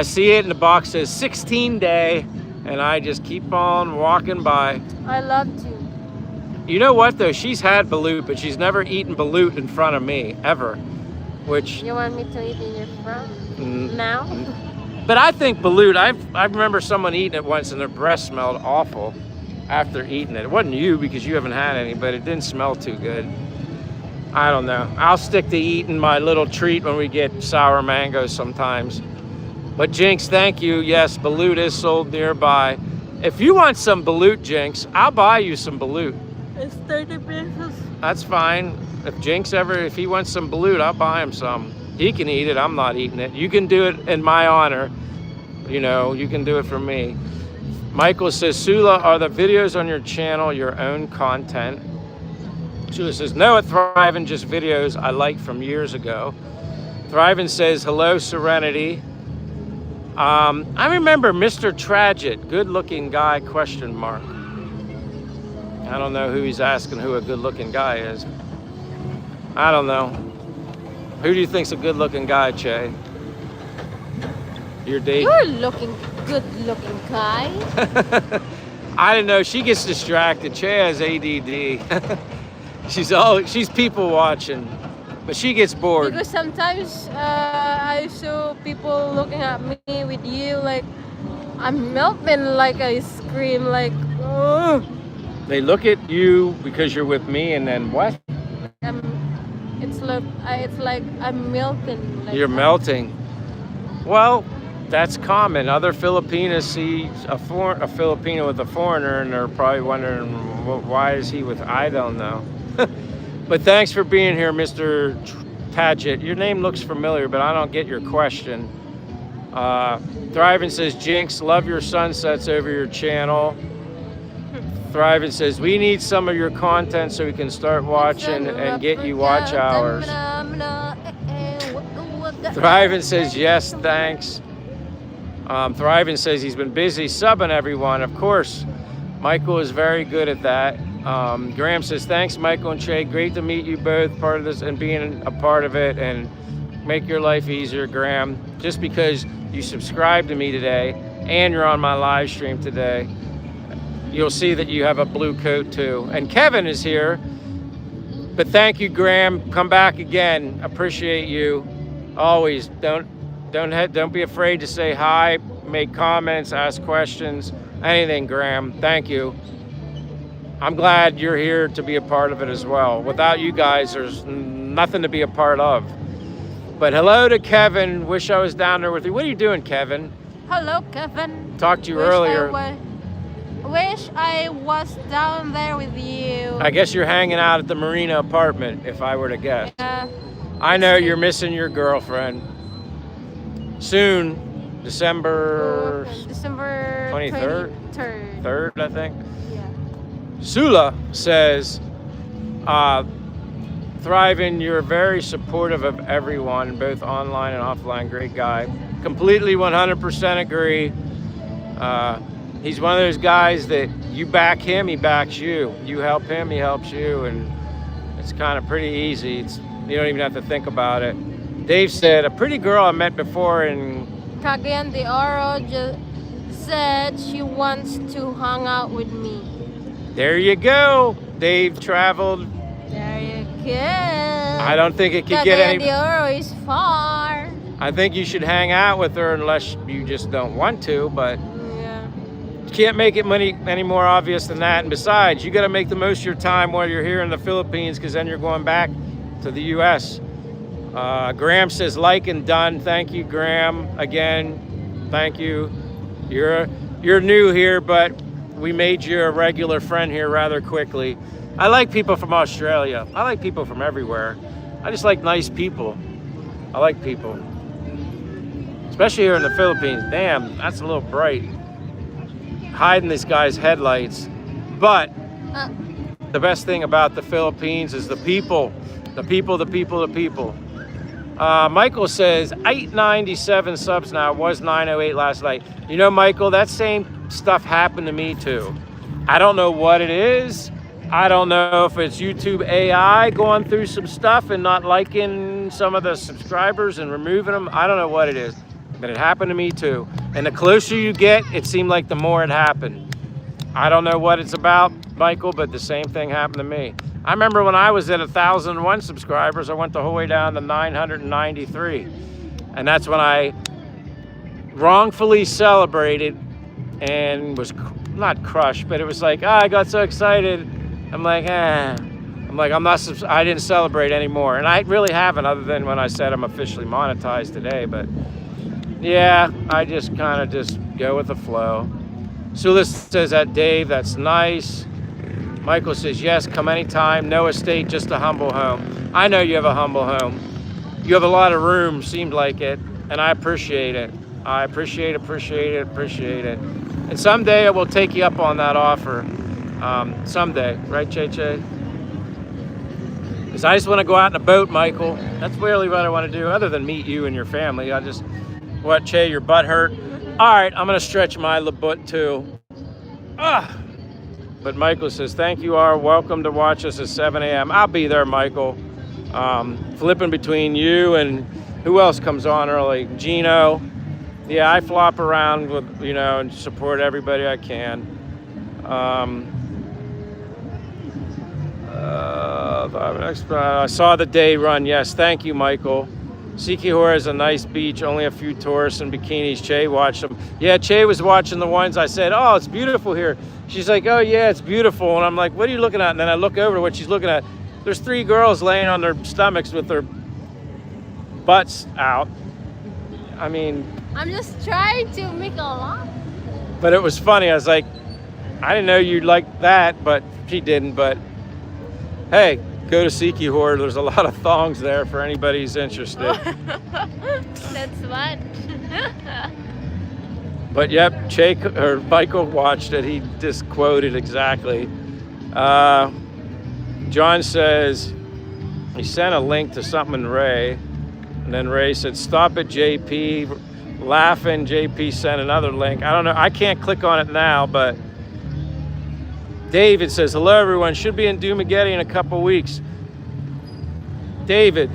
see it and the box says 16 day, and I just keep on walking by. I love to. You know what though? She's had Balut, but she's never eaten Balut in front of me ever. Which you want me to eat in your front now? But I think Balut. I remember someone eating it once, and their breath smelled awful after eating it. It wasn't you because you haven't had any, but it didn't smell too good. I don't know. I'll stick to eating my little treat when we get sour mangoes sometimes. But Jinx, thank you. Yes, Balut is sold nearby. If you want some Balut, Jinx, I'll buy you some Balut. It's 30 pesos. That's fine. If he wants some Balut, I'll buy him some. He can eat it. I'm not eating it. You can do it in my honor. You know, you can do it for me. Michael says, Sula, are the videos on your channel your own content? Sula says, no, at Thriving, just videos I liked from years ago. Thriving says, hello, Serenity. I remember Mr. Tragic, good-looking guy, question mark. I don't know who he's asking who a good-looking guy is. I don't know. Who do you think's a good-looking guy, Che? Your date? You're looking good-looking guy. I don't know. She gets distracted. Che has ADD. She's people watching, but she gets bored. Because sometimes I saw people looking at me with you like I'm melting like ice cream, like. Oh. They look at you because you're with me, and then what? It's like I'm melting. Like you're melting. Well, that's common. Other Filipinas see a Filipino with a foreigner, and they're probably wondering, why is he with? I don't know. But thanks for being here, Mr. Tadget. Your name looks familiar, but I don't get your question. Thriving says, Jinx, love your sunsets over your channel. Thriving says, we need some of your content so we can start watching and get you watch hours. Thriving says, yes, thanks. Thriving says he's been busy subbing everyone. Of course, Michael is very good at that. Graham says, thanks, Michael and Che. Great to meet you both, part of this and being a part of it, and make your life easier, Graham. Just because you subscribed to me today and you're on my live stream today, you'll see that you have a blue coat too. And Kevin is here. But thank you, Graham. Come back again. Appreciate you. Always. Don't be afraid to say hi, make comments, ask questions, anything, Graham. Thank you. I'm glad you're here to be a part of it as well. Without you guys, there's nothing to be a part of. But hello to Kevin. Wish I was down there with you. What are you doing, Kevin? Hello, Kevin. Talked to you earlier. Wish I was down there with you. I guess you're hanging out at the Marina apartment, if I were to guess. Yeah. I know you're missing your girlfriend. Soon. December December 23rd? 23rd. 3rd, I think. Yeah. Sula says, Thriving, you're very supportive of everyone, both online and offline. Great guy. Completely 100% agree. He's one of those guys that you back him, he backs you. You help him, he helps you, and it's kind of pretty easy. You don't even have to think about it. Dave said, a pretty girl I met before in Cagayan de Oro just said she wants to hang out with me. There you go. Dave traveled. There you go. I don't think it could get any. Cagayan de Oro is far. I think you should hang out with her unless you just don't want to, but Yeah. you can't make it any more obvious than that. And besides, you got to make the most of your time while you're here in the Philippines, because then you're going back to the U.S. Graham says, like and done. Thank you, Graham. Again, thank you. You're new here, but we made you a regular friend here rather quickly. I like people from Australia. I like people from everywhere. I just like nice people. I like people. Especially here in the Philippines. Damn, that's a little bright. Hiding this guy's headlights. But the best thing about the Philippines is the people. The people, the people, the people. Michael says 897 subs now. It was 908 last night. You know, Michael, that same stuff happened to me too. I don't know what it is. I don't know if it's YouTube AI going through some stuff and not liking some of the subscribers and removing them. I don't know what it is, but it happened to me too. And the closer you get, it seemed like the more it happened. I don't know what it's about, Michael, but the same thing happened to me. I remember when I was at 1,001 subscribers, I went the whole way down to 993. And that's when I wrongfully celebrated and was not crushed, but it was like, I got so excited. I'm like, I didn't celebrate anymore. And I really haven't, other than when I said I'm officially monetized today. But yeah, I just kind of just go with the flow. Sulis says that, Dave, that's nice. Michael says, yes, come anytime. No estate, just a humble home. I know you have a humble home. You have a lot of room, seemed like it, and I appreciate it. I appreciate it. And someday I will take you up on that offer. Someday, right, Che? Because I just want to go out in a boat, Michael. That's really what I want to do, other than meet you and your family. Che, your butt hurt? All right, I'm going to stretch my butt too. But Michael says, thank you, R. Welcome to watch us at 7 a.m. I'll be there, Michael. Flipping between you and who else comes on early? Gino. Yeah, I flop around with, and support everybody I can. I saw the day run. Yes, thank you, Michael. Sikihor is a nice beach, only a few tourists in bikinis. Che watched them. Yeah, Che was watching the ones. I said, oh, it's beautiful here. She's like, oh, yeah, it's beautiful. And I'm like, what are you looking at? And then I look over to what she's looking at. There's 3 girls laying on their stomachs with their butts out. I mean, I'm just trying to make a laugh. But it was funny. I was like, I didn't know you'd like that, but she didn't. But hey, go to Sikihor. There's a lot of thongs there for anybody who's interested. That's what. But yep, Michael watched it. He just quoted exactly. John says he sent a link to something in Ray, and then Ray said, "Stop it, JP." Laughing, JP sent another link. I don't know. I can't click on it now, but David says, "Hello, everyone. Should be in Dumaguete in a couple weeks." David,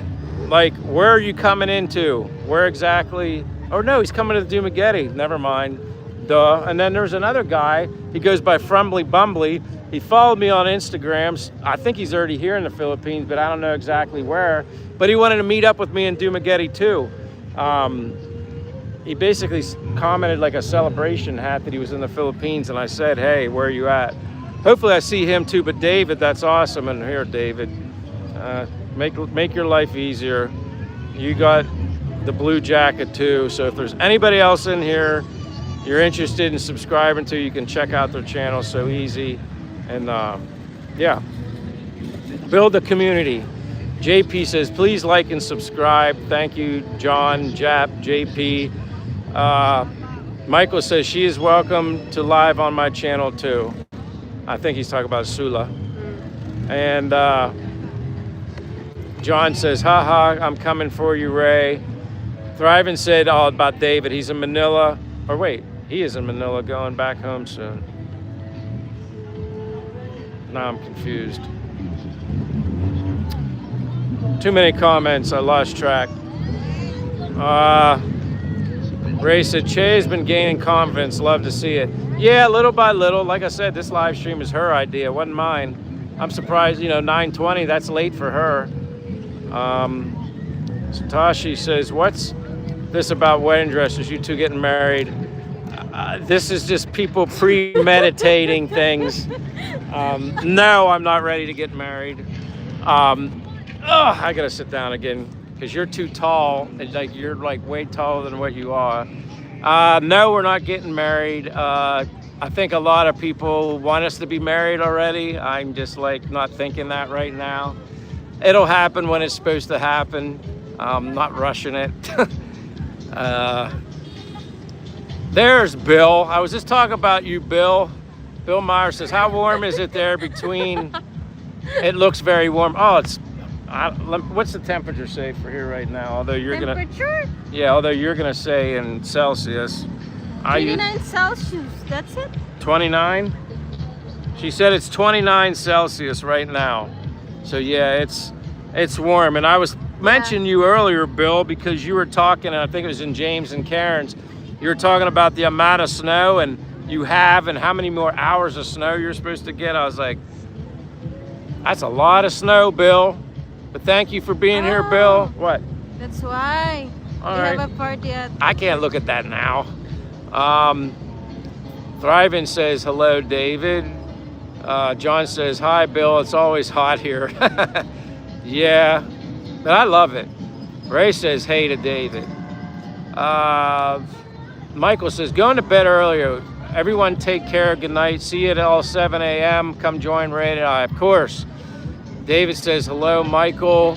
where are you coming into? Where exactly? Oh, no, he's coming to the Dumaguete. Never mind. Duh. And then there's another guy. He goes by Frumbly Bumbly. He followed me on Instagram. I think he's already here in the Philippines, but I don't know exactly where. But he wanted to meet up with me in Dumaguete, too. He basically commented like a celebration hat that he was in the Philippines, and I said, hey, where are you at? Hopefully I see him, too. But David, that's awesome. And here, David, make your life easier. You got the blue jacket too, so if there's anybody else in here you're interested in subscribing to, you can check out their channel. So easy. And yeah, build a community. JP says, please like and subscribe. Thank you, John, Jap, JP. Michael says she is welcome to live on my channel too. I think he's talking about Sula. And John says, haha, I'm coming for you, Ray. Thriving said all about David. He's in Manila. Or wait, he is in Manila going back home soon. Now I'm confused. Too many comments. I lost track. Ray said, Che's been gaining confidence. Love to see it. Yeah, little by little. Like I said, this live stream is her idea. It wasn't mine. I'm surprised, 9:20, that's late for her. Satoshi says, what's this about wedding dresses? You two getting married? This is just people premeditating things. No, I'm not ready to get married. I gotta sit down again because you're too tall. And you're way taller than what you are. No, we're not getting married. I think a lot of people want us to be married already. I'm just not thinking that right now. It'll happen when it's supposed to happen. I'm not rushing it. There's Bill. I was just talking about you, Bill. Bill Meyer says, how warm is it there between? It looks very warm. Oh, what's the temperature say for here right now? Although you're gonna say in Celsius. 29 Celsius, that's it? 29? She said it's 29 Celsius right now. So yeah, it's warm. And I was mentioning you earlier, Bill, because you were talking, and I think it was in James and Karen's, you were talking about the amount of snow and how many more hours of snow you're supposed to get. I was like, that's a lot of snow, Bill. But thank you for being here, Bill. What? That's why. All we right. have a party at... I can't look at that now. Thriving says, hello, David. John says, hi, Bill. It's always hot here. Yeah, but I love it. Ray says, hey to David. Michael says, going to bed earlier. Everyone take care. Good night. See you at all 7 a.m. Come join Ray and I. Of course. David says, hello, Michael.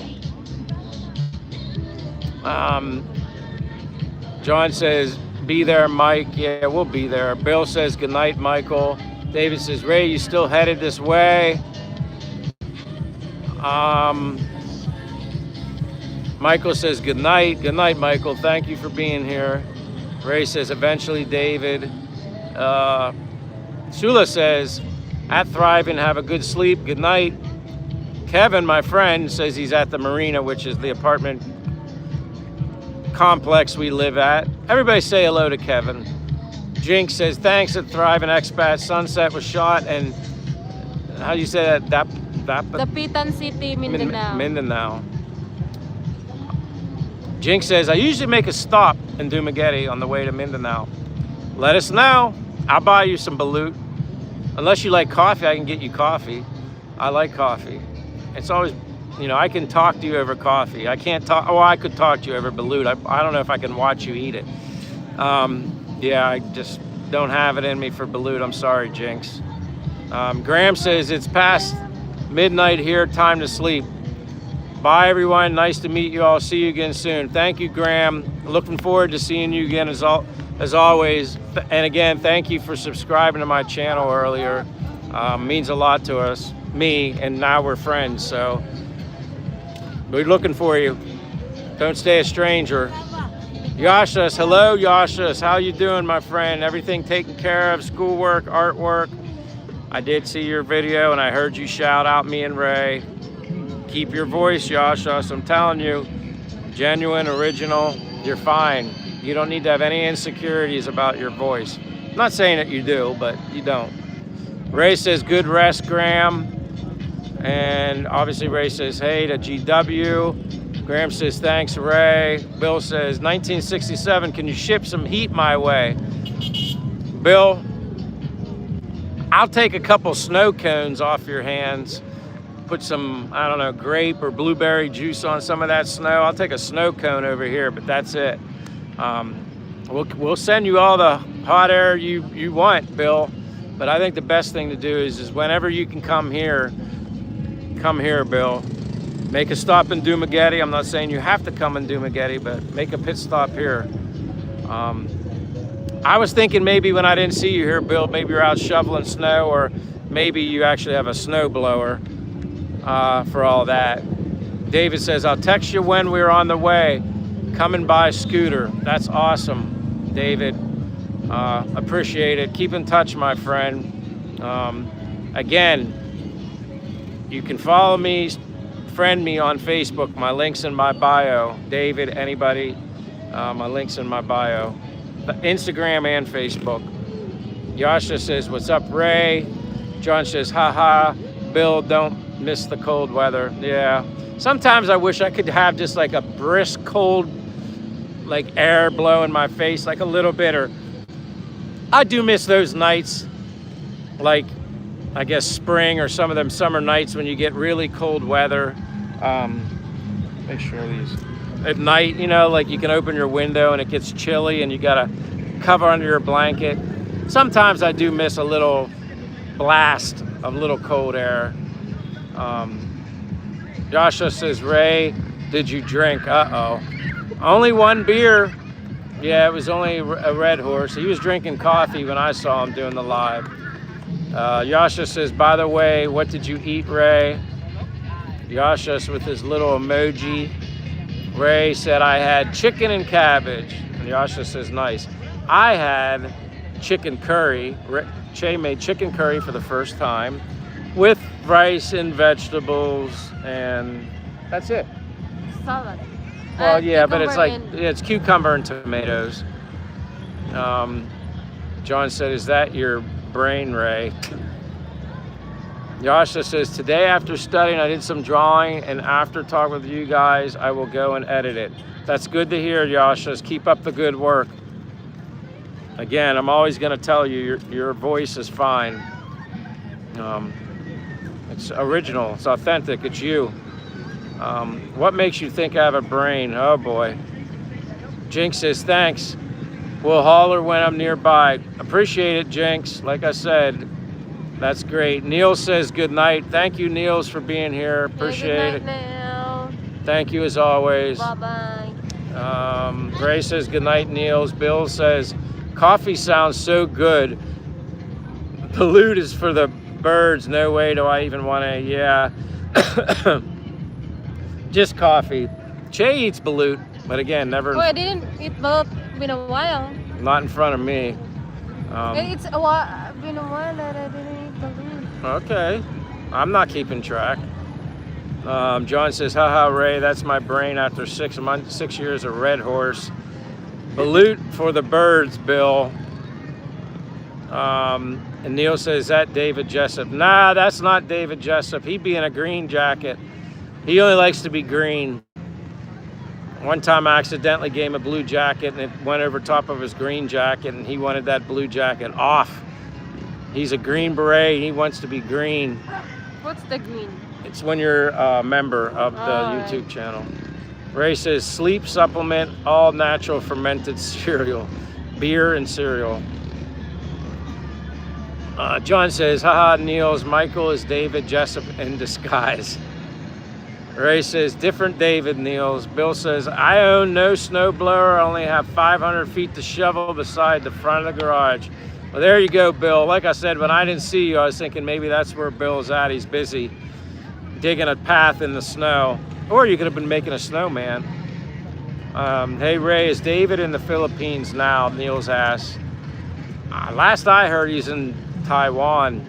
John says, be there, Mike. Yeah, we'll be there. Bill says, good night, Michael. David says, Ray, you still headed this way? Michael says, good night. Good night, Michael. Thank you for being here. Ray says, eventually, David. Sula says, at Thriving, have a good sleep. Good night. Kevin, my friend, says he's at the marina, which is the apartment complex we live at. Everybody say hello to Kevin. Jinx says, thanks at Thriving Expat. Sunset was shot and how do you say that? Dapitan City, Mindanao. Mindanao. Jinx says, I usually make a stop in Dumaguete on the way to Mindanao. Let us know. I'll buy you some balut. Unless you like coffee, I can get you coffee. I like coffee. It's always, I can talk to you over coffee. I can't talk, I could talk to you over balut. I don't know if I can watch you eat it. Yeah, I just don't have it in me for balut. I'm sorry, Jinx. Graham says, it's past midnight here, time to sleep. Bye, everyone. Nice to meet you all. See you again soon. Thank you, Graham. Looking forward to seeing you again as always. And again, thank you for subscribing to my channel earlier. Means a lot to us, me, and now we're friends. So we're looking for you. Don't stay a stranger. Yashas, hello, Yashas. How you doing, my friend? Everything taken care of? Schoolwork, artwork? I did see your video, and I heard you shout out me and Ray. Keep your voice, Yashas. I'm telling you, genuine, original, you're fine. You don't need to have any insecurities about your voice. I'm not saying that you do, but you don't. Ray says, good rest, Graham. And obviously Ray says, hey to GW. Graham says, thanks, Ray. Bill says, 1967, can you ship some heat my way? Bill, I'll take a couple snow cones off your hands. Put some, I don't know, grape or blueberry juice on some of that snow. I'll take a snow cone over here, but that's it. We'll send you all the hot air you want, Bill. But I think the best thing to do is whenever you can come here, Bill. Make a stop in Dumaguete. I'm not saying you have to come in Dumaguete, but make a pit stop here. I was thinking maybe when I didn't see you here, Bill, maybe you're out shoveling snow, or maybe you actually have a snow blower for all that. David says, I'll text you when we're on the way, coming by scooter. That's awesome, David. Appreciate it. Keep in touch, my friend. Again, you can follow me, friend me on Facebook. My link's in my bio. David, anybody, my link's in my bio. Instagram and Facebook. Yasha says, what's up, Ray? John says, haha, Bill, don't miss the cold weather. Yeah. Sometimes I wish I could have just like a brisk, cold, like air blow in my face, like a little bit, or I do miss those nights, like I guess spring or some of them summer nights when you get really cold weather. Make sure these at night, you know, like you can open your window and it gets chilly and you gotta cover under your blanket. Sometimes I do miss a little blast of little cold air. Joshua says, Ray, did you drink? Uh-oh. Only one beer. Yeah, it was only a Red Horse. He was drinking coffee when I saw him doing the live. Yasha says, by the way, what did you eat, Ray? Yasha with his little emoji. Ray said, I had chicken and cabbage. And Yasha says, nice. I had chicken curry. Che made chicken curry for the first time with rice and vegetables, and that's it. Salad. Well, yeah, but it's like, it's cucumber and tomatoes. John said, is that your brain, Ray? Yasha says, today after studying, I did some drawing, and after talking with you guys, I will go and edit it. That's good to hear, Yasha. Keep up the good work. Again, I'm always going to tell you, your voice is fine. It's original, it's authentic, it's you. What makes you think I have a brain? Oh boy. Jinx says, thanks. We'll holler when I'm nearby. Appreciate it, Jinx. Like I said, that's great. Neil says good night. Thank you, Niels, for being here. Appreciate it. Neil. Thank you as always. Bye-bye. Ray says good night, Niels. Bill says, coffee sounds so good. Pollute is for the birds. No way do I even want to, yeah. Just coffee. Che eats balut, but again, never. Oh, I didn't eat balut in a while. Not in front of me. It's been a while that I didn't eat balut. Okay, I'm not keeping track. John says, haha, Ray, that's my brain after 6 years of Red Horse. Balut for the birds, Bill. And Neil says, is that David Jessup? Nah, that's not David Jessup. He'd be in a green jacket. He only likes to be green. One time I accidentally gave him a blue jacket and it went over top of his green jacket and he wanted that blue jacket off. He's a Green Beret. He wants to be green. What's the green? It's when you're a member of the YouTube channel. Ray says, sleep supplement, all natural fermented cereal. Beer and cereal. John says, haha, Niels, Michael is David Jessup in disguise. Ray says, different David, Niels. Bill says, I own no snow blower. I only have 500 feet to shovel beside the front of the garage. Well, there you go, Bill. Like I said, when I didn't see you, I was thinking maybe that's where Bill's at. He's busy digging a path in the snow. Or you could have been making a snowman. Hey, Ray, is David in the Philippines now? Niels asks. Last I heard, he's in Taiwan.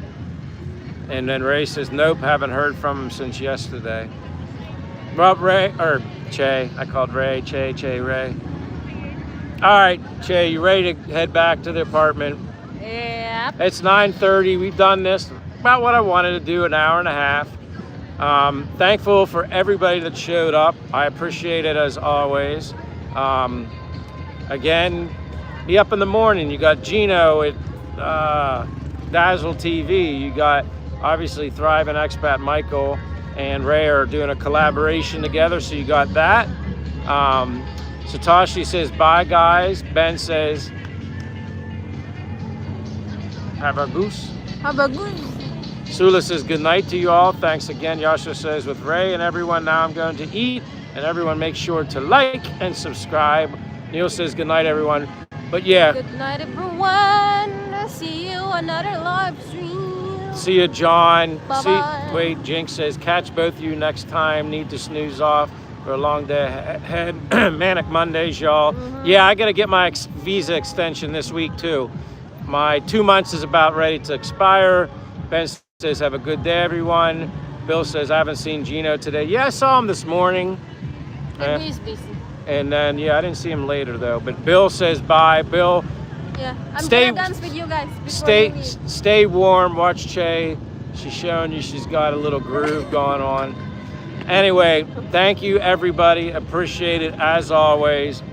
And then Ray says, nope, haven't heard from him since yesterday. Well, Ray, or Che, I called Ray, Che, Ray. All right, Che, you ready to head back to the apartment? Yep. It's 9:30. We've done this about what I wanted to do, an hour and a half. Thankful for everybody that showed up. I appreciate it as always. Again, be up in the morning. You got Gino at Dazzle TV. You got obviously Thriving Expat Michael and Ray are doing a collaboration together, so you got that. Satoshi says, bye guys. Ben says, have a goose. Have a goose. Sula says, good night to you all. Thanks again. Yasha says, with Ray and everyone, now I'm going to eat. And everyone make sure to like and subscribe. Neil says, good night, everyone. But yeah, Good night, everyone. See you another live stream. see you, John. Bye-bye. Wait, Jinx says, catch both of you next time. Need to snooze off for a long day ahead. Manic Mondays, y'all. Yeah, I got to get my visa extension this week, too. My 2 months is about ready to expire. Ben says, have a good day, everyone. Bill says, I haven't seen Gino today. Yeah, I saw him this morning. Maybe he's busy. And then, yeah, I didn't see him later, though. But Bill says bye. Bill, Yeah, I'm Stay- gonna dance with you guys before we leave. stay warm. Watch Che. She's showing you she's got a little groove going on. Anyway, thank you, everybody. Appreciate it, as always.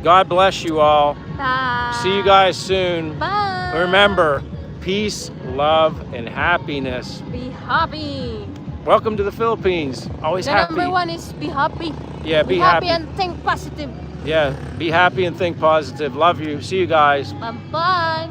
God bless you all. Bye. See you guys soon. Bye. Remember, peace, love, and happiness. Be happy. Welcome to the Philippines. Always The happy. number one is be happy. Yeah, be happy. and think positive. Yeah, be happy and think positive. Love you. See you guys. Bye bye.